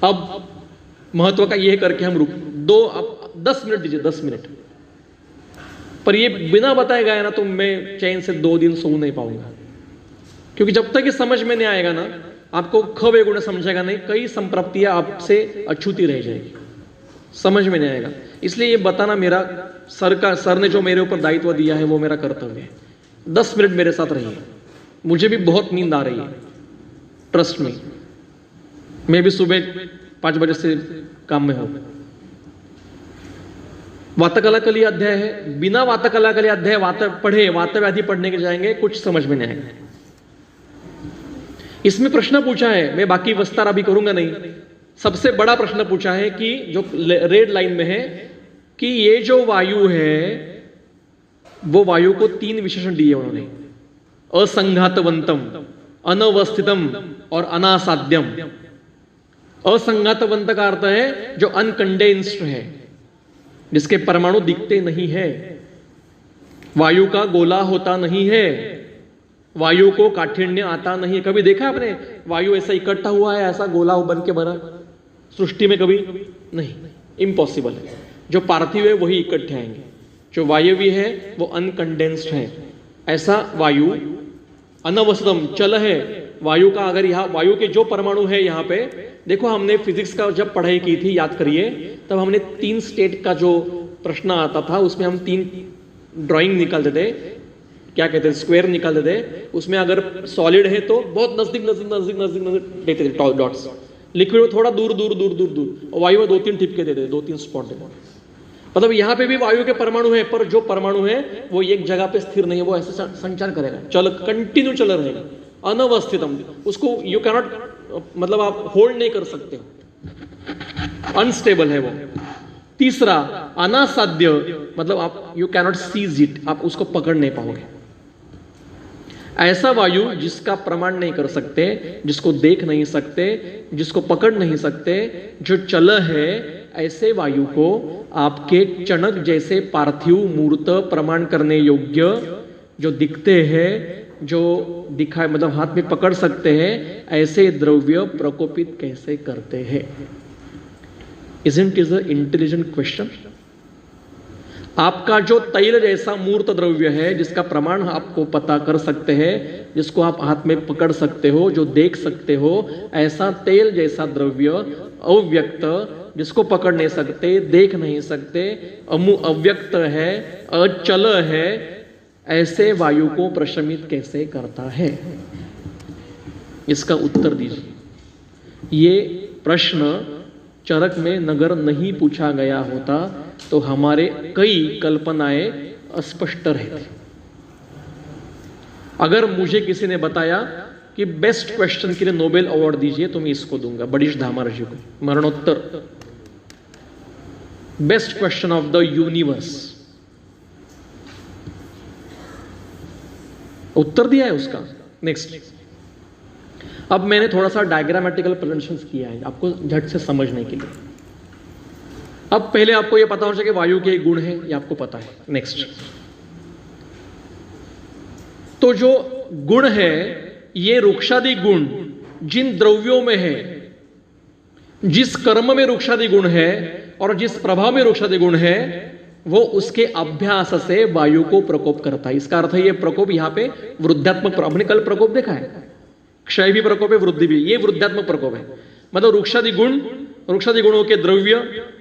अब महत्व का ये करके हम रुक 10 मिनट दीजिए, 10 मिनट। पर ये बिना बताए गया ना तो मैं चैन से 2 दिन सो नहीं पाऊंगा, क्योंकि जब तक ये समझ में नहीं आएगा ना, आपको खबे गुण समझेगा नहीं, कई संप्राप्तियां आपसे अछूती रह जाएगी, समझ में नहीं आएगा। इसलिए ये बताना मेरा सर ने जो मेरे ऊपर दायित्व दिया है वो मेरा कर्तव्य है। 10 मिनट मेरे साथ रहिए, मुझे भी बहुत नींद आ रही है, ट्रस्ट में। मैं भी सुबह 5 बजे से काम में हूं। वातकलाकली अध्याय है, बिना वातकलाकली अध्याय वातव्याधि पढ़ने के जाएंगे, कुछ समझ में नहीं आएगा। इसमें प्रश्न पूछा है, मैं बाकी विस्तार अभी करूंगा नहीं, सबसे बड़ा प्रश्न पूछा है कि जो रेड लाइन में है कि ये जो वायु है वो वायु को 3 विशेषण दिए उन्होंने, असंघातवंतम, अनवस्थितम और अनासाध्यम। असंघातवंत का अर्थ है जो अनकंडेंस्ड है, जिसके परमाणु दिखते नहीं है, वायु का गोला होता नहीं है, वायु को काठिन्य आता नहीं है। कभी देखा आपने वायु ऐसा इकट्ठा हुआ है, ऐसा गोला बन के बना सृष्टि में? कभी नहीं, इम्पॉसिबल है। जो पार्थिव है वही इकट्ठे आएंगे, जो वायवी है वो अनकंडेंस्ड है। ऐसा वायु अनवस्थितम चल है वायु का। अगर यहाँ वायु के जो परमाणु है यहाँ पे देखो, हमने फिजिक्स का जब पढ़ाई की थी, याद करिए, तब हमने 3 स्टेट का जो प्रश्न आता था उसमें हम 3 ड्राइंग निकालते थे, क्या कहते हैं, स्क्वायर निकालते थे। उसमें अगर सॉलिड है तो बहुत नजदीक नजदीक नजदीक नजदीक नजदीक देते थे डॉट्स, लिक्विड में थोड़ा दूर दूर दूर दूर दूर, और वायु में 2-3 टिपके देते, 2-3 स्पॉट देते। मतलब यहाँ पे भी वायु के परमाणु है, पर जो परमाणु है वो एक जगह पे स्थिर नहीं है, वो ऐसे संचार करेगा, चल कंटिन्यू चल रहेगा। अनवस्थितम, उसको यू कैनॉट, मतलब आप होल्ड नहीं कर सकते, अनस्टेबल है वो। तीसरा अनासाध्य, मतलब आप यू कैनॉट सीज इट, आप उसको पकड़ नहीं पाओगे। ऐसा वायु जिसका प्रमाण नहीं कर सकते, जिसको देख नहीं सकते, जिसको पकड़ नहीं सकते, जो चल है, ऐसे वायु को आपके चणक जैसे पार्थिव मूर्त प्रमाण करने योग्य, जो दिखते हैं, जो दिखाए, मतलब हाथ में पकड़ सकते हैं, ऐसे द्रव्य प्रकोपित कैसे करते हैं? Isn't it an intelligent question? आपका जो तैल जैसा मूर्त द्रव्य है, जिसका प्रमाण आपको पता कर सकते हैं, जिसको आप हाथ में पकड़ सकते हो, जो देख सकते हो, ऐसा तेल जैसा द्रव्य अव्यक्त, जिसको पकड़ नहीं सकते, देख नहीं सकते, अव्यक्त है, अचल है, ऐसे वायु को प्रशमित कैसे करता है? इसका उत्तर दीजिए। ये प्रश्न चरक में नगर नहीं पूछा गया होता तो हमारे कई कल्पनाएं अस्पष्ट रहती। अगर मुझे किसी ने बताया कि बेस्ट क्वेश्चन के लिए नोबेल अवार्ड दीजिए तो मैं इसको दूंगा, बड़ीश धामार जी को, मरणोत्तर best question of the universe. उत्तर दिया है उसका। नेक्स्ट, अब मैंने थोड़ा सा डायग्रामेटिकल प्रेजेंटेशन किया है आपको झट से समझने के लिए। अब पहले आपको यह पता होना चाहिए कि वायु के गुण है, ये आपको पता है। नेक्स्ट, तो जो गुण है, ये रुक्षादि गुण जिन द्रव्यों में है, जिस कर्म में रुक्षादि गुण है और जिस प्रभाव में रुक्षादि गुण है, वो उसके अभ्यास से वायु को प्रकोप करता है। इसका अर्थ है ये प्रकोप यहाँ पे वृद्धात्मक, हमने कल प्रकोप देखा है, क्षय भी प्रकोप है, वृद्धि भी, ये वृद्धात्मक प्रकोप है। मतलब रुक्षादि गुण, रुक्षादि गुणों के द्रव्य,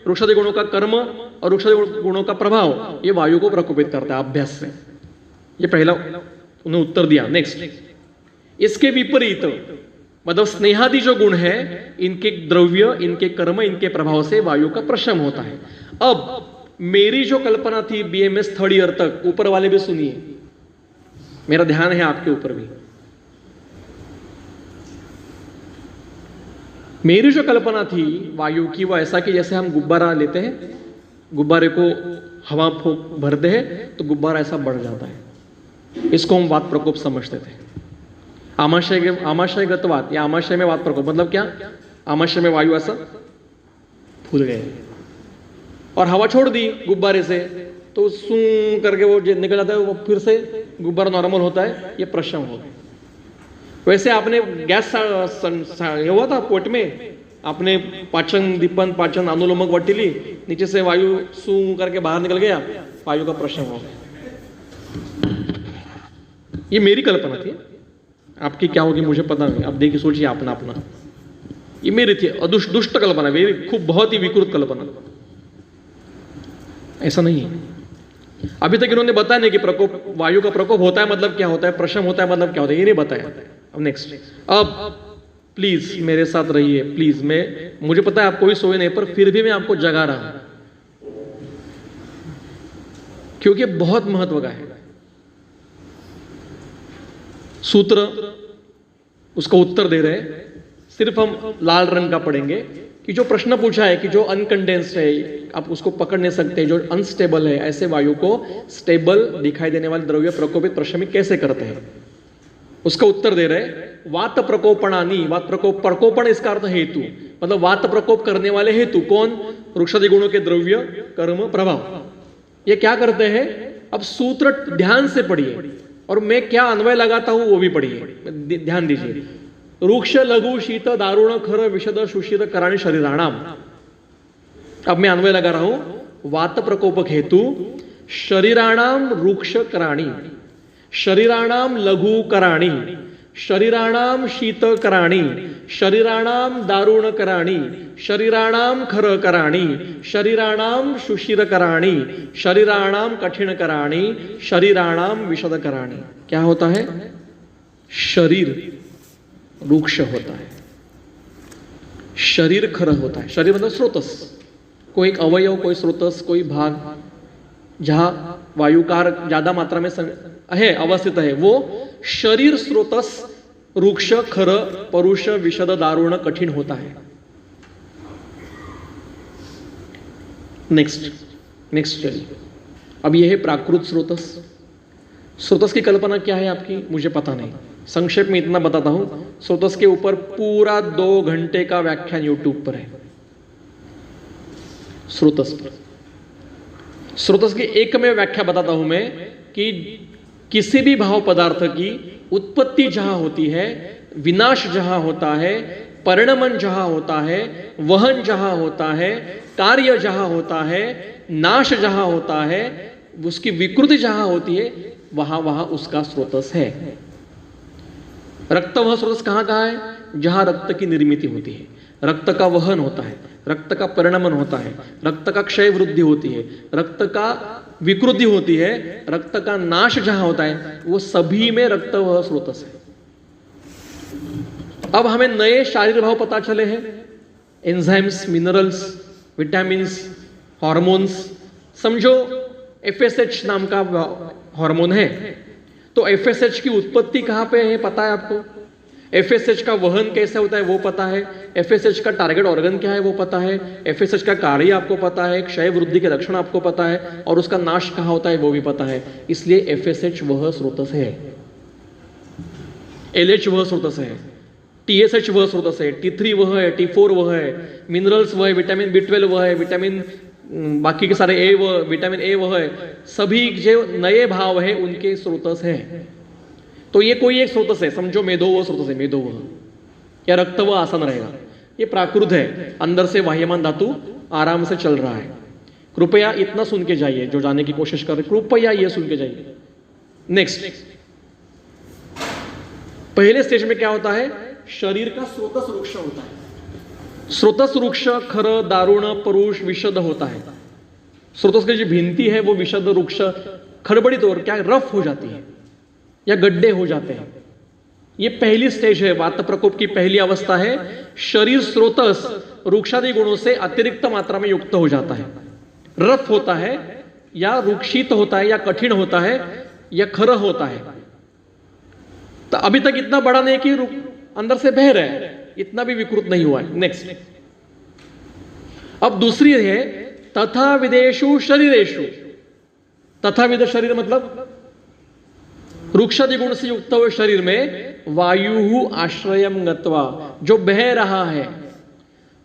रुक्षादि गुणों का कर्म और रुक्षादि गुणों का प्रभाव, ये वायु को प्रकोपित करता है अभ्यास से। ये पहला उन्हें उत्तर दिया। नेक्स्ट, इसके विपरीत मतलब स्नेहादि जो गुण है, इनके द्रव्य, इनके कर्म, इनके प्रभाव से वायु का प्रशम होता है। अब मेरी जो कल्पना थी BMS 3rd ईयर तक, ऊपर वाले भी सुनिए, मेरा ध्यान है आपके ऊपर भी। मेरी जो कल्पना थी वायु की, वो ऐसा कि जैसे हम गुब्बारा लेते हैं, गुब्बारे को हवा फूंक भरते हैं तो गुब्बारा ऐसा बढ़ जाता है। इसको हम वात प्रकोप समझते थे। आमाशयगत वात या आमाशय में वात प्रकोप मतलब क्या? आमाशय में वायु ऐसा फूल गए और हवा छोड़ दी गुब्बारे से, तो सूं करके वो निकल जाता है, वो फिर से गुब्बारा नॉर्मल होता है, ये प्रशम होता है। वैसे आपने गैस ये हुआ था पोट में, आपने पाचन दीपन पाचन अनुलोमक वटीली, नीचे से वायु सूं करके बाहर निकल गया, वायु का प्रशम हो गया। ये मेरी कल्पना थी, आपकी क्या होगी मुझे पता नहीं, अब देखिए सोचिए अपना अपना। ये मेरी थी दुष्ट कल्पना, मेरी खूब बहुत ही विकृत कल्पना। ऐसा नहीं है। अभी तक इन्होंने बताया नहीं कि प्रकोप, वायु का प्रकोप होता है मतलब क्या होता है, प्रशम होता है मतलब क्या होता है, ये नहीं बताया। अब नेक्स्ट, अब प्लीज मेरे साथ रहिए प्लीज। मुझे पता है आप कोई सोए नहीं, पर फिर भी मैं आपको जगा रहा हूं। क्योंकि बहुत महत्व का है। सूत्र उसका उत्तर दे रहे हैं, सिर्फ हम लाल रंग का पढ़ेंगे कि जो प्रश्न पूछा है कि जो अनकंडेंस्ड है आप उसको पकड़ नहीं सकते, जो अनस्टेबल है ऐसे वायु को स्टेबल दिखाई देने वाले द्रव्य प्रकोपित प्रशमित कैसे करते हैं, उसका उत्तर दे रहे वात प्रकोपणानी। वात प्रकोपण इसका अर्थ हेतु, मतलब वात प्रकोप करने वाले हेतु कौन? वृक्षादि गुणों के द्रव्य, कर्म, प्रभाव। ये क्या करते हैं? अब सूत्र ध्यान से पढ़िए और मैं क्या अन्वय लगाता हूं वो भी पढ़िए, ध्यान दीजिए। रुक्ष लघु शीत दारुण खर विशद सुशीत कराणी शरीराणाम। अब मैं अन्वय लगा रहा हूं। वात प्रकोपक हेतु शरीराणाम रुक्ष कराणी, शरीराणाम लघु कराणी, शरीराणाम शीत कराणी, शरीराणाम दारुण कराणी, शरीराणाम खर कराणी, शरीराणाम सुशीर कराणी, शरीराणाम कठिन कराणी, शरीराणाम विशद कराणी। क्या होता है? शरीर रुक्ष होता है, शरीर खर होता है। शरीर मतलब स्रोतस, कोई एक अवयव, कोई स्रोतस, कोई भाग जहां वायुकार ज्यादा मात्रा में है, अवस्थित है, वो शरीर स्रोतस रुक्ष, खर, परुष, विशद, दारुण, कठिन होता है। नेक्स्ट चलिए। अब यह है प्राकृत स्रोतस। स्रोतस की कल्पना क्या है आपकी? मुझे पता नहीं, संक्षेप में इतना बताता हूं। स्रोतस के ऊपर पूरा 2 घंटे का व्याख्यान यूट्यूब पर है, स्रोतस पर। स्रोतस की एक में व्याख्या बताता हूं मैं कि किसी भी भाव पदार्थ की उत्पत्ति जहां होती है, विनाश जहां होता है, परिणमन जहां होता है, वहन जहां होता है, कार्य जहां होता है, नाश जहां होता है, उसकी विकृति जहां होती है, वहां उसका स्रोतस है। रक्त वह स्रोतस कहां है? जहां रक्त की निर्मिति होती है, रक्त का वहन होता है, रक्त का परिणमन होता है, रक्त का क्षय वृद्धि होती है, रक्त का विकृति होती है, रक्त का नाश जहां होता है, वो सभी में रक्त वह स्रोतस है। अब हमें नए शारीर भाव पता चले हैं, एंजाइम्स, मिनरल्स, विटामिन्स, हार्मोन्स। समझो FSH नाम का हार्मोन है, तो FSH की उत्पत्ति कहां पे है पता है आपको? FSH का वहन कैसे होता है वो पता है, FSH का टारगेट ऑर्गन क्या है वो पता है, FSH का कार्य आपको पता है, क्षय वृद्धि के लक्षण आपको पता है, और उसका नाश कहां होता है वो भी पता है। इसलिए FSH वह स्रोतस है, LH वह स्रोतस है, TSH वह स्रोतस है, T3 वह है, T4 वह है, मिनरल्स वह है, विटामिन B12 वह है, विटामिन बाकी के सारे A वह, विटामिन A वह है, सभी जो नए भाव है उनके स्रोतस है। तो ये कोई एक स्रोतस है, समझो मेदो वह स्रोतस है, मेदो वह, या रक्त वह आसन रहेगा, ये प्राकृत है, अंदर से वाह्यमान धातु आराम से चल रहा है। कृपया इतना सुन के जाइए, जो जाने की कोशिश कर रहे कृपया ये सुन के जाइए। नेक्स्ट, पहले स्टेज में क्या होता है? शरीर का स्रोतस वृक्ष होता है। स्रोतस वृक्ष खर, दारुण, परुष, विशद होता है। स्रोतस की जो भिंती है वो विशद वृक्ष खड़बड़ित और क्या रफ हो जाती है या गड्ढे हो जाते हैं। ये पहली स्टेज है, वात प्रकोप की पहली अवस्था है। शरीर स्रोतस वृक्षादि गुणों से अतिरिक्त मात्रा में युक्त हो जाता है, रफ होता है या रुक्षित होता है या कठिन होता है या खर होता है। तो अभी तक इतना बड़ा नहीं कि अंदर से बह रहा है, इतना भी विकृत नहीं हुआ है। नेक्स्ट, अब दूसरी है तथा विदेशु शरीरेशु। तथा विद शरीर मतलब वृक्षादि गुण से युक्त हुए शरीर में वायु आश्रयम गत्वा, जो बह रहा है,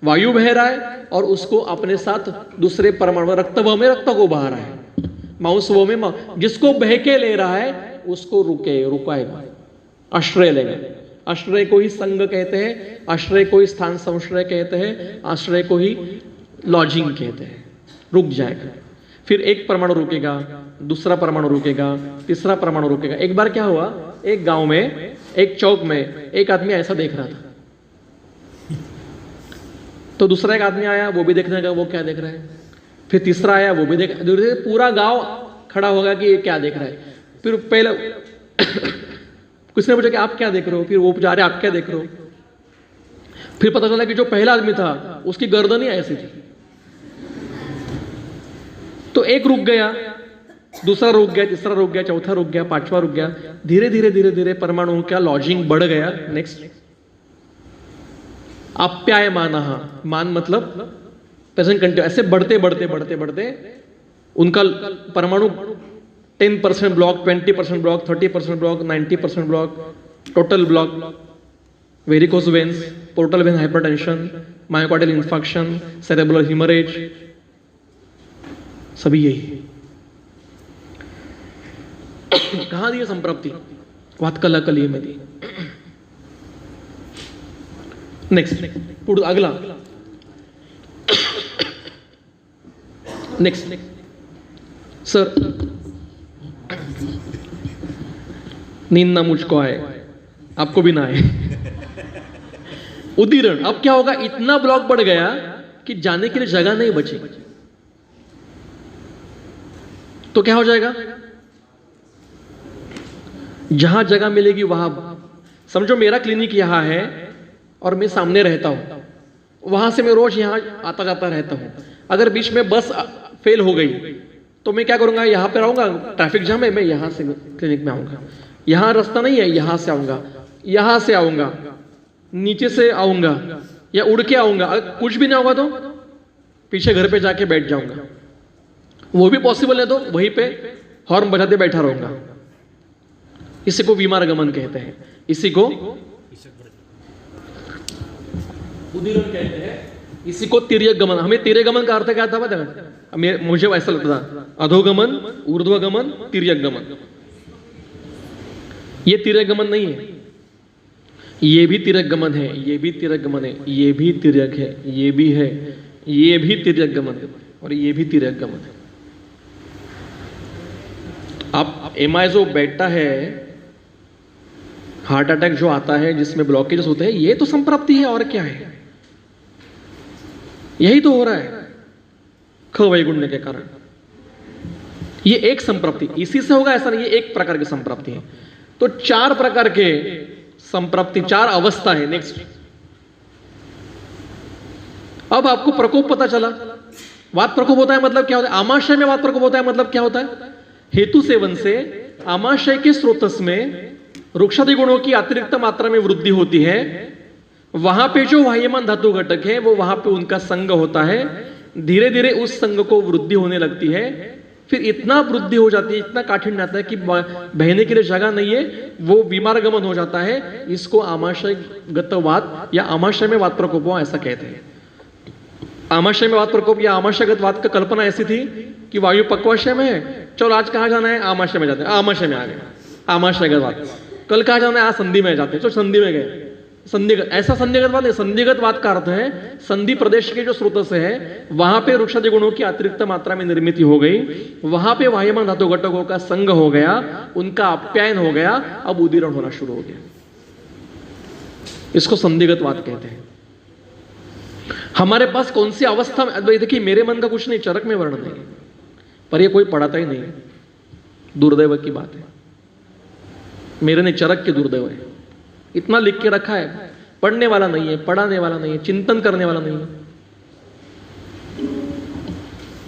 वायु बह रहा है और उसको अपने साथ दूसरे परमाणु, रक्तवह में रक्त को बहा रहा है, मांसवह में जिसको बह के ले रहा है उसको रुकाएगा, आश्रय लेगा। आश्रय को ही संग कहते हैं, आश्रय को ही स्थान संश्रय कहते हैं, आश्रय को ही लॉजिंग कहते हैं। रुक जाएगा, फिर एक परमाणु रुकेगा, दूसरा परमाणु रुकेगा, तीसरा परमाणु रुकेगा। एक बार क्या हुआ, एक गांव में, एक चौक में एक आदमी ऐसा देख रहा था, तो दूसरा एक आदमी आया, वो भी देखने लगा वो क्या देख रहा है, फिर तीसरा आया, वो भी देख, पूरा गांव खड़ा होगा कि ये क्या देख रहा है। फिर पहले किसने पूछा कि आप क्या देख रहे हो, फिर वो पूछा अरे आप क्या देख रहे हो। फिर पता चला कि जो पहला आदमी था उसकी गर्दन ही ऐसी थी। तो एक रुक गया, दूसरा रुक गया, तीसरा रुक गया, चौथा रुक गया, पांचवा रुक गया। धीरे धीरे धीरे धीरे परमाणुओं का लॉजिंग बढ़ गया। नेक्स्ट, आप्यायमान, मान मतलब प्रेजेंट कंटिन्यू, ऐसे बढ़ते बढ़ते बढ़ते बढ़ते उनका परमाणु 10% block, 20% block, 30% block, 90% block, total block, varicose veins, portal vein hypertension, myocardial infarction, cerebral haemorrhage, सभी यही। कहां दी संप्राप्ति? वातकला कली में दी। नेक्स्ट, अगला, नेक्स्ट सर, नींद ना मुझको आए, आपको भी ना आए। उदीरण, अब क्या होगा? इतना ब्लॉक बढ़ गया कि जाने के लिए जगह नहीं बची, तो क्या हो जाएगा? जहां जगह मिलेगी वहां, समझो मेरा क्लिनिक यहां है और मैं सामने रहता हूं, वहां से मैं रोज यहां आता जाता रहता हूं। अगर बीच में बस फेल हो गई तो मैं क्या करूंगा? यहां पे रहूंगा, ट्रैफिक जाम है, मैं यहां से क्लिनिक में आऊंगा। यहां रास्ता नहीं है, यहां से आऊंगा, यहां से आऊंगा, नीचे से आऊंगा या उड़ के आऊंगा। अगर कुछ भी नहीं होगा तो पीछे घर पे जाके बैठ जाऊंगा, वो भी पॉसिबल है तो वहीं पे हॉर्न बजाते बैठा रहूंगा। इसी को विमारगमन कहते हैं, इसी को उदीरण कहते हैं, इसी को तिर्यक गमन। हमें तिर्यक गमन का अर्थ क्या था पता है? मुझे ऐसा लगता था, अधोगमन, ऊर्ध्वगमन, तिर्यक गमन। ये तिर्यक गमन नहीं है, ये भी तिर्यक गमन है, ये भी तिर्यक गमन है, ये भी तिर्यक है, ये भी है, ये भी तिर्यक गमन है और ये भी तिर्यक गमन है। आप एमआई जो बैठता है, हार्ट अटैक जो आता है जिसमें ब्लॉकेजेस होते हैं, ये तो संप्राप्ति है और क्या है? यही तो हो रहा है ख वैगुण्य के कारण। ये एक संप्राप्ति, इसी से होगा ऐसा नहीं, ये एक प्रकार की संप्राप्ति है। तो 4 प्रकार के संप्राप्ति, 4 अवस्था है। नेक्स्ट, अब आपको प्रकोप पता चला। वात प्रकोप होता है मतलब क्या होता है? आमाशय में वात प्रकोप होता है मतलब क्या होता है? हेतु सेवन से आमाशय के स्रोतस में रुक्षादि गुणों की अतिरिक्त मात्रा में वृद्धि होती है। वहां पे जो वाह्यमान धातु घटक है वो वहां पे उनका संग होता है। धीरे धीरे उस संग को वृद्धि होने लगती है, फिर इतना वृद्धि हो जाती है, इतना काठिन्य आता है कि बहने के लिए जगह नहीं है, वो विमारगमन हो जाता है। इसको आमाशयगत वात या आमाशय में वात प्रकोप ऐसा कहते हैं। आमाशय में वात प्रकोप या आमाशयगत वात का कल्पना ऐसी थी कि वायु पक्वाशय में है, चलो आज कहाँ जाना है? आमाशय में जाते हैं, आमाशय में आ गए, आमाशयगत वात। कल कहाँ जाना है? आज संधि में जाते हैं, चलो संधि में गए, संधिगत। ऐसा संधिगत वात है, संधिगत वात का अर्थ है संधि प्रदेश के जो स्रोत से है वहां पे वृक्षादि गुणों की अतिरिक्त मात्रा में निर्मित हो गई, वहां पे वाह्यमान धातु घटकों का संग हो गया, उनका आप्यायन हो गया, अब उदीरण होना शुरू हो गया। इसको संधिगत वात कहते हैं। हमारे पास कौन सी अवस्था में, देखिए मेरे मन का कुछ नहीं, चरक में वर्णन है, पर ये कोई पढ़ाता ही नहीं, दुर्दैव की बात है। मेरे ने चरक के दुर्दैव है, इतना लिख के रखा है, पढ़ने वाला नहीं है, पढ़ाने वाला नहीं है, चिंतन करने वाला नहीं है।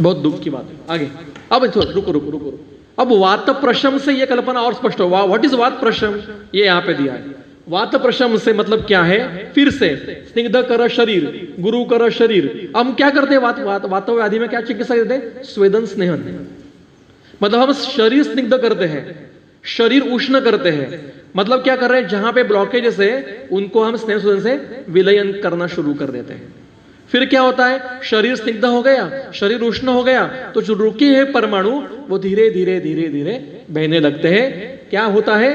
बहुत दुख की बात है। आगे, अब रुको रुको रुको, अब वात प्रशम से यह कल्पना और स्पष्ट हो। व्हाट इज वात प्रशम? ये यहां पे दिया है। वात प्रशम से मतलब क्या है? फिर से स्निग्ध कर शरीर, गुरु कर शरीर। हम क्या करते हैं? वात व्याधि में क्या चिकित्सा करते हैं? स्वेदन स्नेहन, मतलब हम शरीर स्निग्ध करते हैं, शरीर उष्ण करते हैं। मतलब क्या कर रहे हैं? जहां पे ब्लॉकेजेस है उनको हम स्नेह स्वेदन से विलयन करना शुरू कर देते हैं। फिर क्या होता है? शरीर स्निग्ध हो गया, शरीर उष्ण हो गया, तो जो रुके हैं परमाणु वो धीरे धीरे धीरे धीरे बहने लगते हैं। क्या होता है?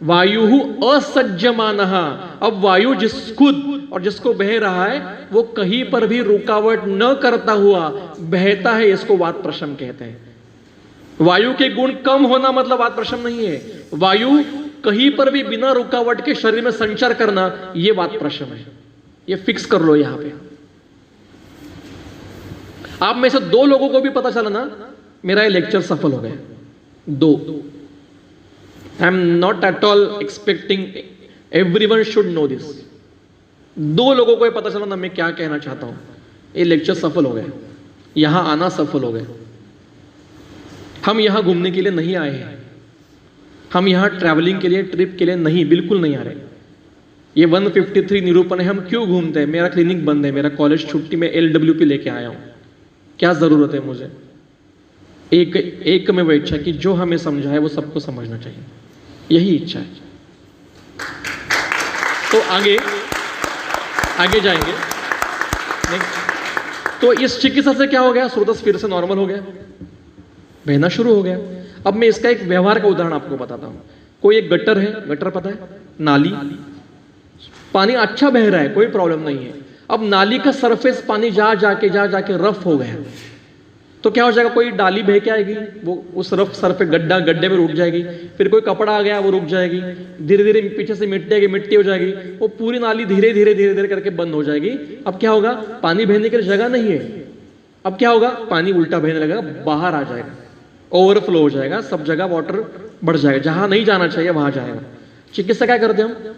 वायु असज्जमान। अब वायु जिस खुद और जिसको बह रहा है वो कहीं पर भी रुकावट न करता हुआ बहता है, इसको वात प्रशम कहते हैं। वायु के गुण कम होना मतलब वात प्रशम नहीं है। वायु कहीं पर भी बिना रुकावट के शरीर में संचार करना, यह वात प्रशम है। ये फिक्स कर लो यहां पे। आप में से 2 लोगों को भी पता चला ना, मेरा ये लेक्चर सफल हो गया। 2। I am not at all expecting everyone should know this. 2 लोगों को पता चला ना मैं क्या कहना चाहता हूं, ये लेक्चर सफल हो गया, यहां आना सफल हो गया। हम यहाँ घूमने के लिए नहीं आए हैं, हम यहाँ ट्रैवलिंग के लिए, ट्रिप के लिए नहीं, बिल्कुल नहीं आ रहे। ये 153 निरूपण है, हम क्यों घूमते हैं? मेरा क्लिनिक बंद है, मेरा कॉलेज छुट्टी में LWP लेके आया हूँ, क्या जरूरत है मुझे? एक में वो इच्छा कि जो हमें समझा है वो सबको समझना चाहिए, यही इच्छा है। तो आगे जाएंगे। तो इस चिकित्सा से क्या हो गया? स्रोतस फिर से नॉर्मल हो गया, बहना शुरू हो गया। अब मैं इसका एक व्यवहार का उदाहरण आपको बताता हूं। कोई एक गटर है, गटर पता है, नाली, पानी अच्छा बह रहा है, कोई प्रॉब्लम नहीं है। अब नाली का सरफेस पानी जा जाके रफ हो गया, तो क्या हो जाएगा? कोई डाली बह के आएगी, वो उस रफ सरफेस गड्ढे में रुक जाएगी। फिर कोई कपड़ा आ गया, वो रुक जाएगी। धीरे धीरे पीछे से मिट्टी हो जाएगी, वो पूरी नाली धीरे धीरे करके बंद हो जाएगी। अब क्या होगा? पानी बहने के लिए जगह नहीं है। अब क्या होगा? पानी उल्टा बहने लगेगा, बाहर आ जाएगा, ओवरफ्लो हो जाएगा, सब जगह वाटर बढ़ जाएगा, जहां नहीं जाना चाहिए वहां जाएगा। चिकित्सा क्या करते हैं हम?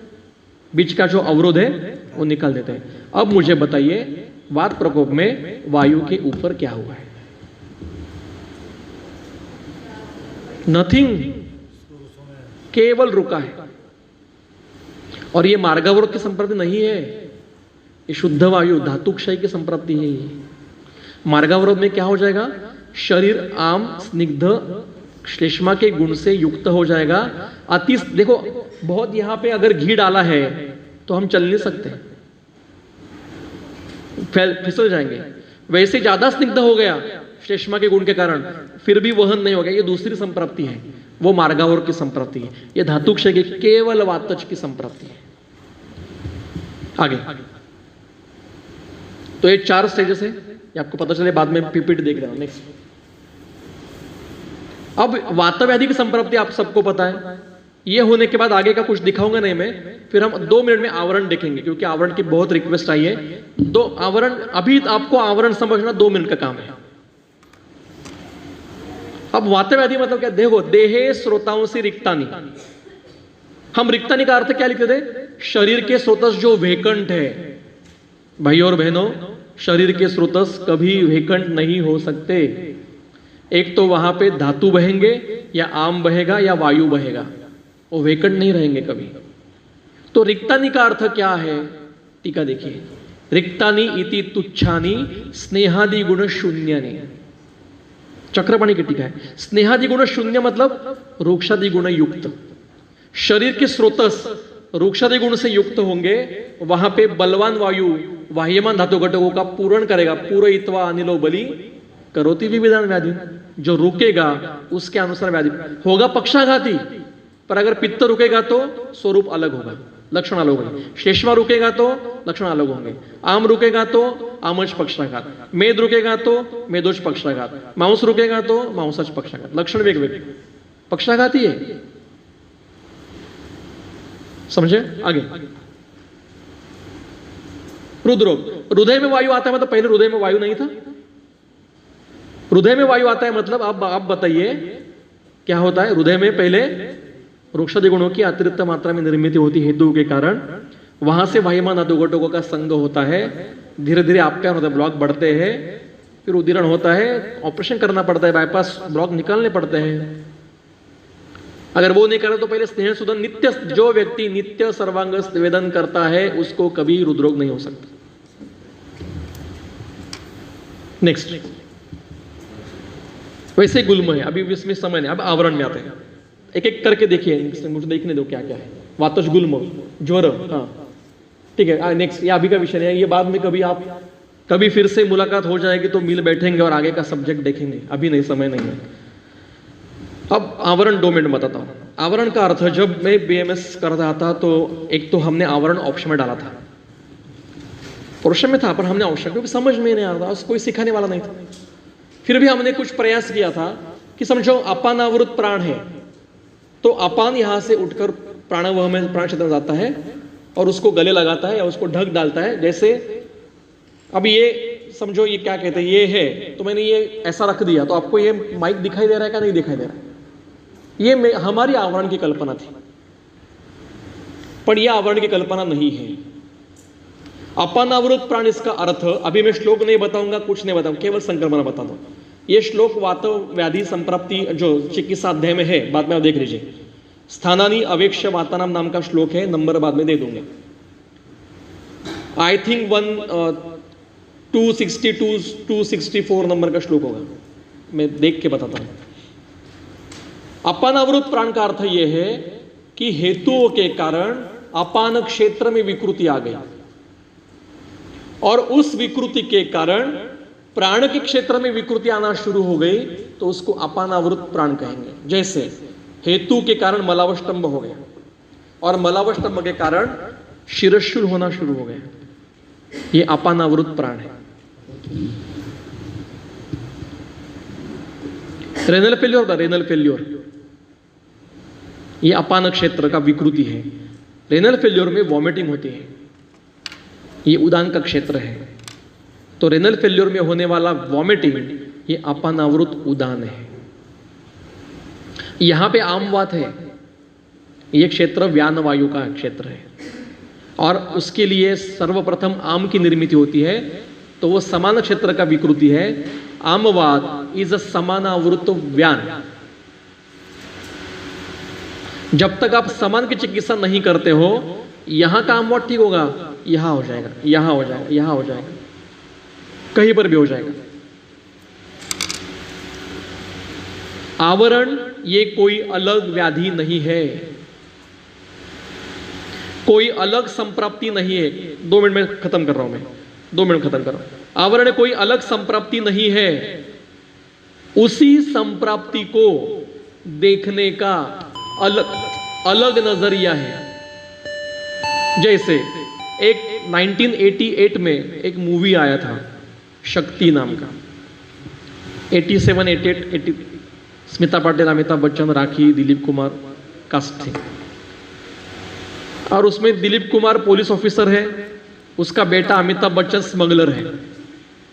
बीच का जो अवरोध है वो निकाल देते हैं। अब मुझे बताइए, वात प्रकोप में वायु के ऊपर क्या हुआ है? नथिंग, केवल रुका है। और ये मार्गावरोध की संपत्ति नहीं है, ये शुद्ध वायु धातुक्षय की संपत्ति है। मार्गावरोध में क्या हो जाएगा? शरीर आम स्निग्ध श्लेष्मा के गुण से युक्त हो जाएगा। देखो बहुत यहां पे अगर घी डाला है तो हम चल नहीं सकते, फिसल जाएंगे। वैसे ज्यादा स्निग्ध हो गया श्लेष्मा के गुण के कारण, फिर भी वहन नहीं हो गया, ये दूसरी संप्राप्ति है, वो मार्गावरोध की संप्राप्ति है। ये धातुक्षय की केवल वातज की संप्राप्ति है। आगे तो ये 4 स्टेजेस है, ये आपको पता चले, बाद में पीपीटी देख रहा हूं। नेक्स्ट, अब वातव्याधि की संप्राप्ति आप सबको पता है। ये होने के बाद आगे का कुछ दिखाऊंगा नहीं मैं, फिर हम 2 मिनट में आवरण देखेंगे, क्योंकि आवरण की बहुत रिक्वेस्ट आई है। आवरण, अभी आपको आवरण समझना 2 मिनट का काम है। अब वातव्याधि मतलब क्या? देखो, देहे स्रोताओं से रिक्तानी, हम रिक्तानी का अर्थ क्या लिखते थे? शरीर के स्रोतस जो वेकंट है। भाई और बहनों, शरीर के स्रोतस कभी वेकंट नहीं हो सकते। एक तो वहां पे धातु बहेंगे, या आम बहेगा, या वायु बहेगा, वो वेकंट नहीं रहेंगे कभी। तो रिक्तानी का अर्थ क्या है? टीका देखिए, रिक्तानी इति तुच्छानी स्नेहादि गुण शून्यानि। चक्रपाणी की टीका है। स्नेहादि गुण शून्य मतलब रूक्षादि गुण युक्त। शरीर के स्रोतस रूक्षादि गुण से युक्त होंगे, वहां पे बलवान वायु वाह्यमान धातु घटकों का पूर्ण करेगा। पूरयित्वा अनिलो बलि करोति विविधान व्याधि, जो रुकेगा उसके अनुसार व्याधि होगा। पक्षाघाती, पर अगर पित्त रुकेगा तो स्वरूप अलग होगा, लक्षण अलग होंगे। श्लेष्मा रुकेगा तो लक्षण अलग होंगे। आम रुकेगा तो आमज पक्षाघात, मेद रुकेगा तो मेदोज पक्षाघात, मांस रुकेगा तो मांसज पक्षाघात, लक्षण वेगवेगळे, पक्षाघाती है। समझे? आगे रुद्रोग, हृदय में वायु आता है मतलब पहले हृदय में वायु नहीं था। हृदय में वायु आता है मतलब आप बताइए क्या होता है? हृदय में पहले रूक्षादि गुणों की अतिरिक्त मात्रा में निर्मित होती हेतु के कारण वहां से वाह्यमान धातु घटकों का संग होता है। धीरे धीरे आपका होता है, ब्लॉक बढ़ते हैं, फिर उदीरण होता है, ऑपरेशन करना पड़ता है, बाईपास ब्लॉक निकालने पड़ते हैं। अगर वो नहीं करे तो पहले स्नेह सुदन नित्य, जो व्यक्ति नित्य सर्वांग निवेदन करता है उसको कभी हृदरोग नहीं हो सकता। नेक्स्ट, वैसे गुल्म है, अभी इसमें समय नहीं, अब आवरण में आते हैं। एक एक करके देखिए, मुझे देखने दो क्या क्या है। वातज गुल्म, ज्वर, हाँ ठीक है। नेक्स्ट, ये अभी का विषय है, ये बाद में कभी फिर से मुलाकात हो जाएगी तो मिल बैठेंगे और आगे का सब्जेक्ट देखेंगे, अभी नहीं, समय नहीं है। अब आवरण 2 मिनट बताता हूं। आवरण का अर्थ, जब मैं BMS कर रहा था तो एक तो हमने आवरण ऑप्शन में डाला था, प्रोशन में था पर हमने ऑप्शन, क्योंकि समझ में नहीं आ रहा था, कोई सिखाने वाला नहीं था। फिर भी हमने कुछ प्रयास किया था कि समझो अपानावृत प्राण है, तो अपान यहां से उठकर प्राणवह में, प्राण क्षेत्र में जाता है और उसको गले लगाता है या उसको ढक डालता है। जैसे अब ये समझो, ये क्या कहते हैं, ये है, तो मैंने ये ऐसा रख दिया, तो आपको ये माइक दिखाई दे रहा है क्या? नहीं दिखाई दे रहा है। ये हमारी आवरण की कल्पना थी, पर यह आवरण की कल्पना नहीं है। अपानावृत प्राण, इसका अर्थ अभी मैं श्लोक नहीं बताऊंगा, कुछ नहीं बताऊंगा, केवल संक्रमण बता दो। ये श्लोक वात व्याधि संप्राप्ति जो चिकित्सा अध्याय में है, बाद में आप देख लीजिए। स्थानानी अवेक्ष वातानाम नाम का श्लोक है, नंबर बाद में दे दूंगा। आई थिंक 264 नंबर का श्लोक होगा, मैं देख के बताता हूं। अपानावृत प्राण का अर्थ यह है कि हेतुओं के कारण अपान क्षेत्र में विकृति आ गई और उस विकृति के कारण प्राण के क्षेत्र में विकृति आना शुरू हो गई, तो उसको अपानावृत प्राण कहेंगे। जैसे हेतु के कारण मलावष्टंभ हो गया और मलावष्टंभ के कारण शिरशूल होना शुरू हो गया, ये अपानावृत प्राण है। रेनल फेल्योर होता, रेनल फेल्योर ये अपान क्षेत्र का विकृति है। रेनल फेल्योर में वॉमिटिंग होती है, ये उदान का क्षेत्र है। तो रेनल फेल्योर में होने वाला वॉमिटिंग ये अपानावृत उदान है। यहां पे आमवात है, ये क्षेत्र व्यान वायु का क्षेत्र है और उसके लिए सर्वप्रथम आम की निर्मित होती है, तो वो समान क्षेत्र का विकृति है। आमवात इज अ समानावृत व्यान। जब तक आप समान की चिकित्सा नहीं करते हो, यहां का आमवात ठीक होगा, यहां हो जाएगा, यहां हो जाएगा, यहां हो जाएगा, कहीं पर भी हो जाएगा। आवरण ये कोई अलग व्याधि नहीं है, कोई अलग संप्राप्ति नहीं है। 2 मिनट में खत्म कर रहा हूं मैं, 2 मिनट खत्म कर रहा हूं। आवरण कोई अलग संप्राप्ति नहीं है, उसी संप्राप्ति को देखने का अलग नजरिया है। जैसे एक 1988 में एक मूवी आया था शक्ति नाम का, 87, 88, 80, स्मिता पाटिल, अमिताभ बच्चन, राखी, दिलीप कुमार कास्ट थे। और उसमें दिलीप कुमार पुलिस ऑफिसर है, उसका बेटा अमिताभ बच्चन स्मगलर है।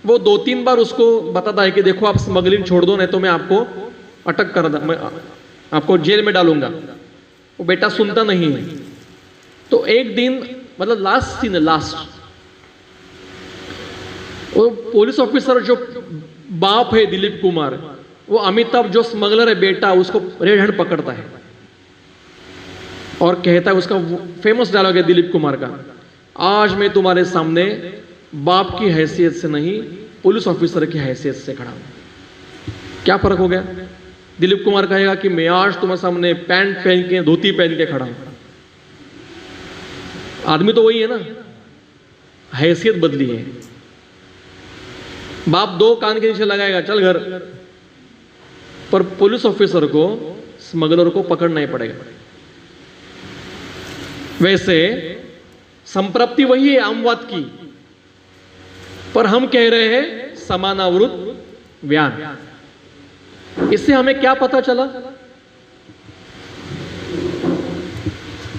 वो 2-3 बार उसको बताता है कि देखो आप स्मगलिंग छोड़ दो, नहीं तो मैं आपको अटक कर मैं आपको जेल में डालूंगा। वो बेटा सुनता नहीं है। तो एक दिन, मतलब लास्ट सीन है, लास्ट, वो पुलिस ऑफिसर जो बाप है दिलीप कुमार, वो अमिताभ जो स्मगलर है बेटा, उसको रेड हैंड पकड़ता है और कहता है, उसका फेमस डायलॉग है दिलीप कुमार का, आज मैं तुम्हारे सामने बाप की हैसियत से नहीं, पुलिस ऑफिसर की हैसियत से खड़ा हूं। क्या फर्क हो गया? दिलीप कुमार कहेगा कि मैं आज तुम्हारे सामने पैंट पहन के, धोती पहन के खड़ा हूं। आदमी तो वही है ना, हैसियत बदली है। बाप 2 कान के नीचे लगाएगा, चल घर, पर पुलिस ऑफिसर को, स्मगलर को पकड़ना ही पड़ेगा। वैसे संप्राप्ति वही है आमवात की, पर हम कह रहे हैं समानावृत व्यान। इससे हमें क्या पता चला?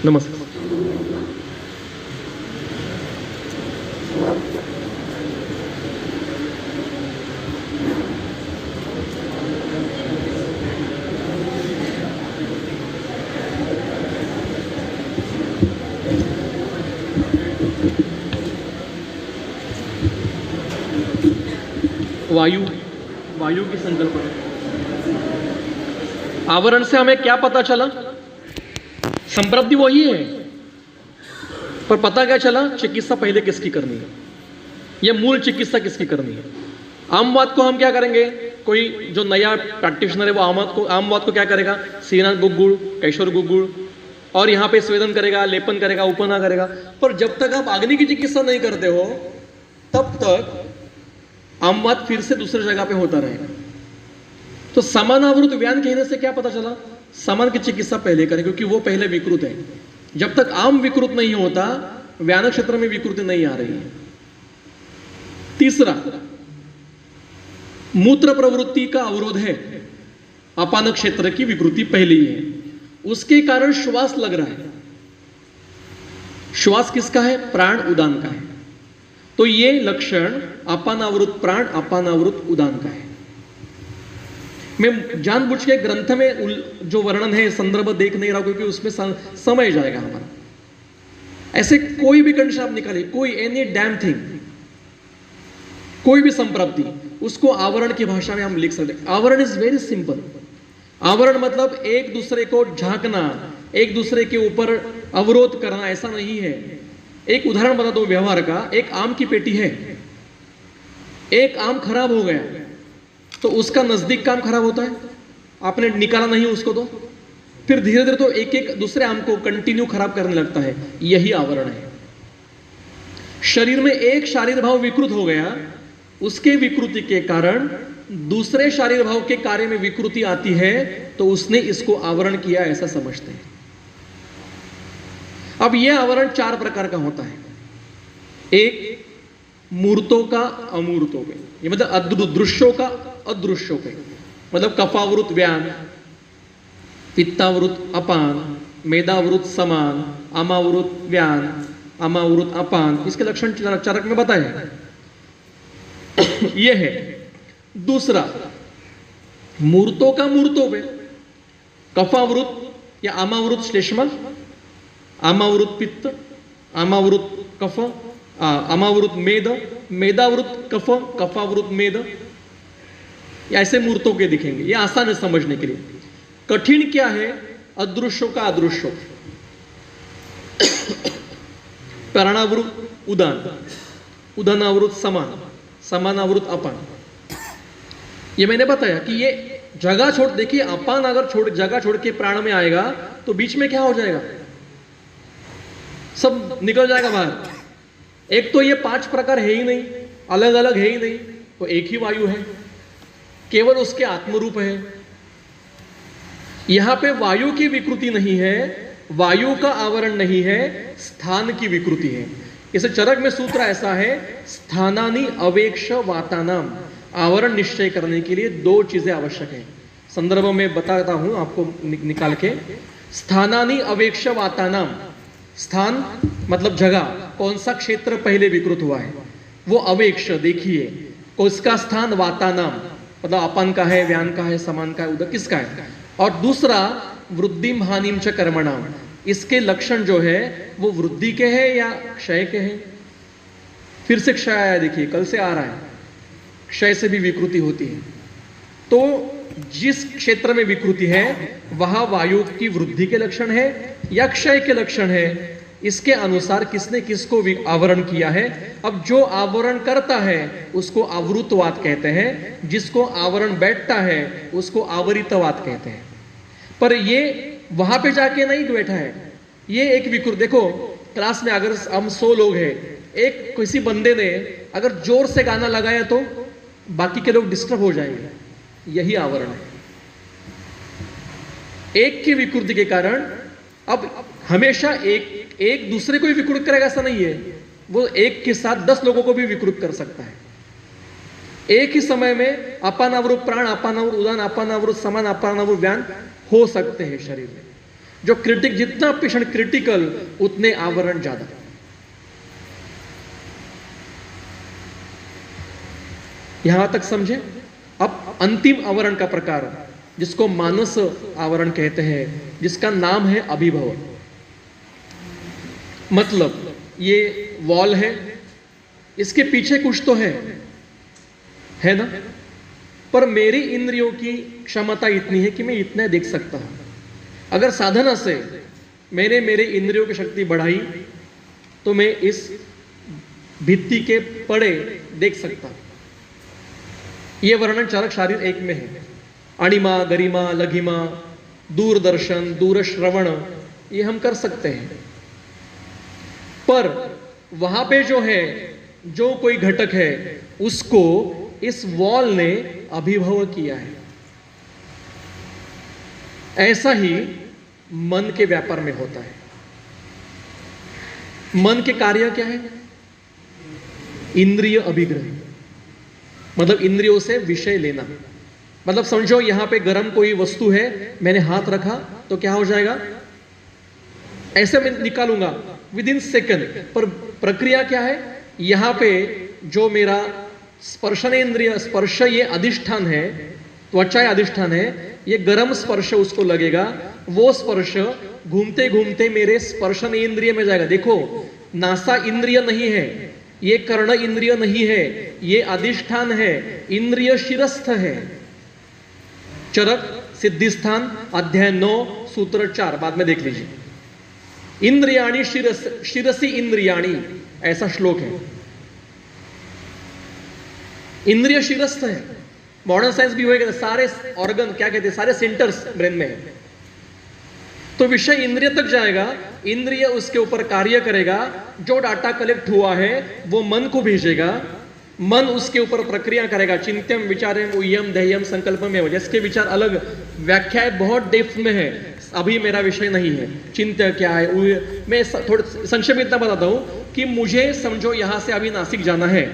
नमस्कार। वायु की संकल्पना। आवरण से हमें क्या पता चला? संप्राप्ति वही है, पर पता क्या चला? चिकित्सा पहले किसकी करनी है, यह मूल चिकित्सा किसकी करनी है। आमवात को हम क्या करेंगे? कोई जो नया प्रैक्टिशनर है वो आमवात को क्या करेगा? श्रीनाथ गुग्गुड़, कैशोर गुग्गुड़, और यहाँ पे स्वेदन करेगा, लेपन करेगा, उपना करेगा। पर जब तक आप अग्नि की चिकित्सा नहीं करते हो, तब तक आमवात फिर से दूसरी जगह पे होता रहेगा। तो समानावृत व्यान कहने से क्या पता चला? समान की चिकित्सा पहले करें, क्योंकि वो पहले विकृत है। जब तक आम विकृत नहीं होता, व्यान क्षेत्र में विकृति नहीं आ रही है। तीसरा, मूत्र प्रवृत्ति का अवरोध है, अपान क्षेत्र की विकृति पहले ही है, उसके कारण श्वास लग रहा है। श्वास किसका है? प्राण उदान का है। तो ये लक्षण अपानावृत प्राण, अपानावृत उदान का है। मैं जानबूझ के ग्रंथ में जो वर्णन है संदर्भ देख नहीं रहा, क्योंकि उसमें समय जाएगा हमारा। ऐसे कोई भी कंडीशन आप निकालिए, कोई एनी डैम थिंग, कोई भी संप्राप्ति, उसको आवरण की भाषा में हम लिख सकते हैं। आवरण इज वेरी सिंपल। आवरण मतलब एक दूसरे को झांकना, एक दूसरे के ऊपर अवरोध करना, ऐसा नहीं है। एक उदाहरण बता दो व्यवहार का। एक आम की पेटी है, एक आम खराब हो गया तो उसका नजदीक का आम खराब होता है, आपने निकाला नहीं उसको, तो फिर धीरे धीरे तो एक एक दूसरे आम को कंटिन्यू खराब करने लगता है। यही आवरण है। शरीर में एक शारीर भाव विकृत हो गया, उसके विकृति के कारण दूसरे शारीर भाव के कार्य में विकृति आती है, तो उसने इसको आवरण किया, ऐसा समझते हैं। अब यह आवरण 4 प्रकार का होता है। एक मूर्तों का, अमूर्तों के, ये मतलब दृश्यों का, अदृश्यों के, मतलब कफावृत व्यान, पित्तावृत अपान, मेदावृत समान, अमावृत व्यान, अमावृत अपान, इसके लक्षण चरक में बताए। यह है। दूसरा, मूर्तों का मूर्तों पे, कफावृत या अमावृत श्लेष्मा, अमावृत पित्त, अमावृत कफ, अमावृत मेद, मेदावृत कफ, कफावृत मेद, ऐसे मूर्तों के दिखेंगे। ये आसान है समझने के लिए। कठिन क्या है? अदृश्यों का अदृश्यों, प्राणावृत उदान, उदानावृत समान, समानावृत अपान। ये मैंने बताया कि ये जगह छोड़, देखिए अपान अगर जगह छोड़ के प्राण में आएगा तो बीच में क्या हो जाएगा? सब निकल जाएगा बाहर। एक तो ये 5 प्रकार है ही नहीं, अलग अलग है ही नहीं, तो एक ही वायु है, केवल उसके आत्मरूप है। यहां पे वायु की विकृति नहीं है, वायु का आवरण नहीं है, स्थान की विकृति है। इसे चरक में सूत्र ऐसा है, स्थानानि अवेक्ष वातानाम। आवरण निश्चय करने के लिए 2 चीजें आवश्यक है। संदर्भ में बताता हूं आपको निकाल के। स्थानानि अवेक्ष वातानाम, स्थान मतलब जगह, कौन सा क्षेत्र पहले विकृत हुआ है वो अवेक्ष देखिए। उसका स्थान वातानाम मतलब अपान का है, व्यान का है, समान का है, उदक किसका है। और दूसरा वृद्धिम हानिम च कर्मणाम, इसके लक्षण जो है वो वृद्धि के हैं या क्षय के हैं। फिर से क्षय आया, देखिए कल से आ रहा है, क्षय से भी विकृति होती है। तो जिस क्षेत्र में विकृति है वहां वायु की वृद्धि के लक्षण है या क्षय के लक्षण है, इसके अनुसार किसने किसको आवरण किया है। अब जो आवरण करता है उसको आवृतवाद कहते हैं, जिसको आवरण बैठता है उसको आवरितवाद कहते हैं। पर ये वहां पे जाके नहीं बैठा है, ये एक विकृत। देखो क्लास में अगर हम 100 लोग हैं, एक किसी बंदे ने अगर जोर से गाना लगाया तो बाकी के लोग डिस्टर्ब हो जाएंगे, यही आवरण है। एक की विकृति के कारण अब हमेशा एक दूसरे को भी विकृत करेगा ऐसा नहीं है, वो एक के साथ 10 लोगों को भी विकृत कर सकता है। एक ही समय में अपानावृत प्राण, अपानावृत उदान, अपानावृत समान, अपानावृत व्यान हो सकते हैं शरीर में। जो जितना पेशेंट क्रिटिकल उतने आवरण ज्यादा। यहां तक समझे। अब अंतिम आवरण का प्रकार जिसको मानस आवरण कहते हैं, जिसका नाम है अभिभव। मतलब ये वॉल है, इसके पीछे कुछ तो है ना, पर मेरी इंद्रियों की क्षमता इतनी है कि मैं इतना देख सकता हूं। अगर साधना से मैंने मेरे इंद्रियों की शक्ति बढ़ाई तो मैं इस भित्ति के पड़े देख सकता हूं। यह वर्णन चारक शारीर 1 में है। अणिमा, गरिमा, लघिमा, दूरदर्शन, दूरश्रवण, ये हम कर सकते हैं। पर वहां पे जो है, जो कोई घटक है उसको इस वॉल ने अभिभव किया है। ऐसा ही मन के व्यापार में होता है। मन के कार्य क्या है? इंद्रिय अभिग्रह, मतलब इंद्रियों से विषय लेना। मतलब समझो यहां पे गर्म कोई वस्तु है, मैंने हाथ रखा तो क्या हो जाएगा? ऐसे मैं निकालूंगा विद इन सेकंड। पर प्रक्रिया क्या है? यहां पे जो मेरा स्पर्शनेन्द्रिय, स्पर्श ये अधिष्ठान है, त्वचा अधिष्ठान है, ये गर्म स्पर्श उसको लगेगा, वो स्पर्श घूमते घूमते मेरे स्पर्शनेन्द्रिय में जाएगा। देखो नासा इंद्रिय नहीं है, ये कर्ण इंद्रिय नहीं है, ये अधिष्ठान है, इंद्रिय शिरस्थ है। चरक सिद्धिस्थान अध्याय 9 सूत्र 4 बाद में देख लीजिए। इंद्रियाणी शिरसी इंद्रियाणी, ऐसा श्लोक है। इंद्रिय शिरस्थ है। मॉडर्न साइंस भी होगा, सारे ऑर्गन क्या कहते हैं, सारे सेंटर्स ब्रेन में है। तो विषय इंद्रिय तक जाएगा, इंद्रिय उसके ऊपर कार्य करेगा, जो डाटा कलेक्ट हुआ है वो मन को भेजेगा, मन उसके ऊपर प्रक्रिया करेगा, चिंत्यम विचारम उयम ध्येयम संकल्पम में। जिसके विचार अलग व्याख्या बहुत डेप्थ में है, अभी मेरा विषय नहीं है। चिंत्य क्या है, मैं थोड़ा संक्षेप में इतना बताता हूं कि मुझे समझो यहां से अभी नासिक जाना है,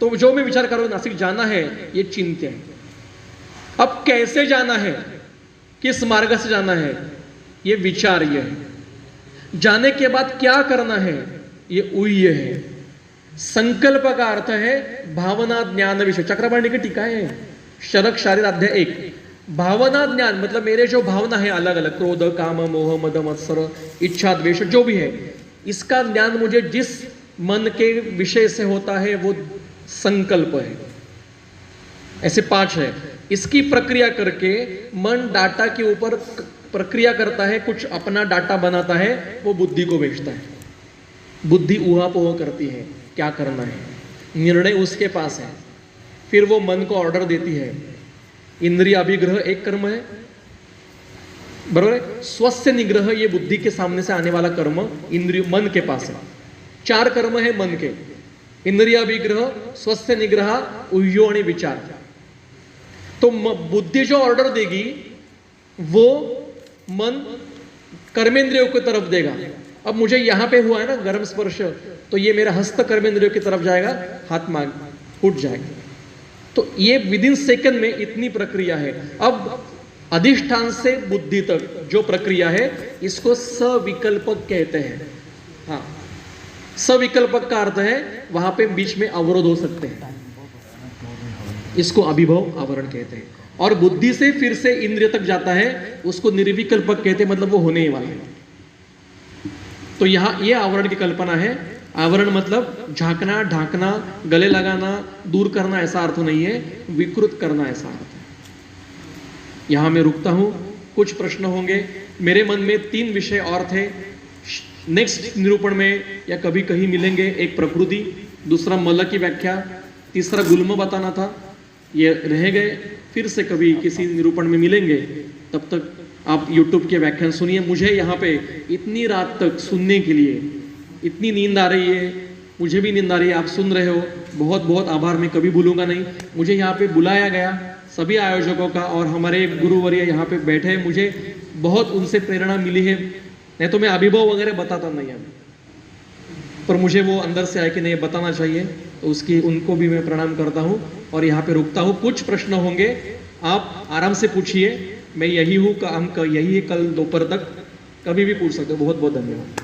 तो जो मैं विचार करूं नासिक जाना है, ये चिंत्य है। अब कैसे जाना है, किस मार्ग से जाना है, ये विचार्य है। जाने के बाद क्या करना है, ये उय्य है। संकल्प का अर्थ है भावना ज्ञान विषय। चक्रपाणी की टीका है शरक शारीर अध्याय 1। भावना ज्ञान मतलब मेरे जो भावना है अलग अलग, क्रोध काम मोह मद मत्सर इच्छा द्वेष जो भी है, इसका ज्ञान मुझे जिस मन के विषय से होता है वो संकल्प है। ऐसे 5 है। इसकी प्रक्रिया करके मन डाटा के ऊपर प्रक्रिया करता है, कुछ अपना डाटा बनाता है, वो बुद्धि को भेजता है। बुद्धि ऊहापोह करती है क्या करना है, निर्णय उसके पास है। फिर वो मन को ऑर्डर देती है। इंद्रिय अभिग्रह एक कर्म है, बरोबर है। स्वस्थ निग्रह ये बुद्धि के सामने से आने वाला कर्म इंद्रिय मन के पास है। 4 कर्म है मन के, इंद्रिय अभिग्रह, स्वस्थ निग्रह, उह्यो आणि विचार। तो बुद्धि जो ऑर्डर देगी वो मन कर्मेंद्रियों की तरफ देगा। अब मुझे यहां पे हुआ है ना गर्म स्पर्श, तो ये मेरा हस्त कर्मेंद्रियों की तरफ जाएगा, हाथ मांग उठ जाएगा। तो ये विद इन सेकंड में इतनी प्रक्रिया है। अब अधिष्ठान से बुद्धि तक जो प्रक्रिया है, इसको सविकल्पक कहते हैं। हाँ, सविकल्पक का अर्थ है वहां पे बीच में अवरोध हो सकते हैं, इसको अभिभव आवरण कहते हैं। और बुद्धि से फिर से इंद्रिय तक जाता है, उसको निर्विकल्पक कहते हैं, मतलब वो होने ही वाला है। तो यहां ये आवरण की कल्पना है। आवरण मतलब झांकना, ढांकना, गले लगाना, दूर करना ऐसा अर्थ नहीं है, विकृत करना ऐसा अर्थ है। यहां मैं रुकता हूं, कुछ प्रश्न होंगे। मेरे मन में 3 विषय और थे, नेक्स्ट निरूपण में या कभी कहीं मिलेंगे। एक प्रकृति, दूसरा मल की व्याख्या, तीसरा गुल्म बताना था, ये रह गए। फिर से कभी किसी निरूपण में मिलेंगे, तब तक आप YouTube के व्याख्यान सुनिए। मुझे यहाँ पे इतनी रात तक सुनने के लिए इतनी नींद आ रही है, मुझे भी नींद आ रही है, आप सुन रहे हो, बहुत बहुत आभार, मैं कभी भूलूंगा नहीं। मुझे यहाँ पे बुलाया गया सभी आयोजकों का, और हमारे गुरुवर्य यहाँ पे बैठे हैं, मुझे बहुत उनसे प्रेरणा मिली है। नहीं तो मैं अभिभव वगैरह बताता नहीं अभी, पर मुझे वो अंदर से आया कि नहीं बताना चाहिए, तो उसकी उनको भी मैं प्रणाम करता हूँ और यहाँ पे रुकता हूँ। कुछ प्रश्न होंगे, आप आराम से पूछिए, मैं यही हूँ, यही है कल दोपहर तक, कभी भी पूछ सकते हो। बहुत बहुत धन्यवाद।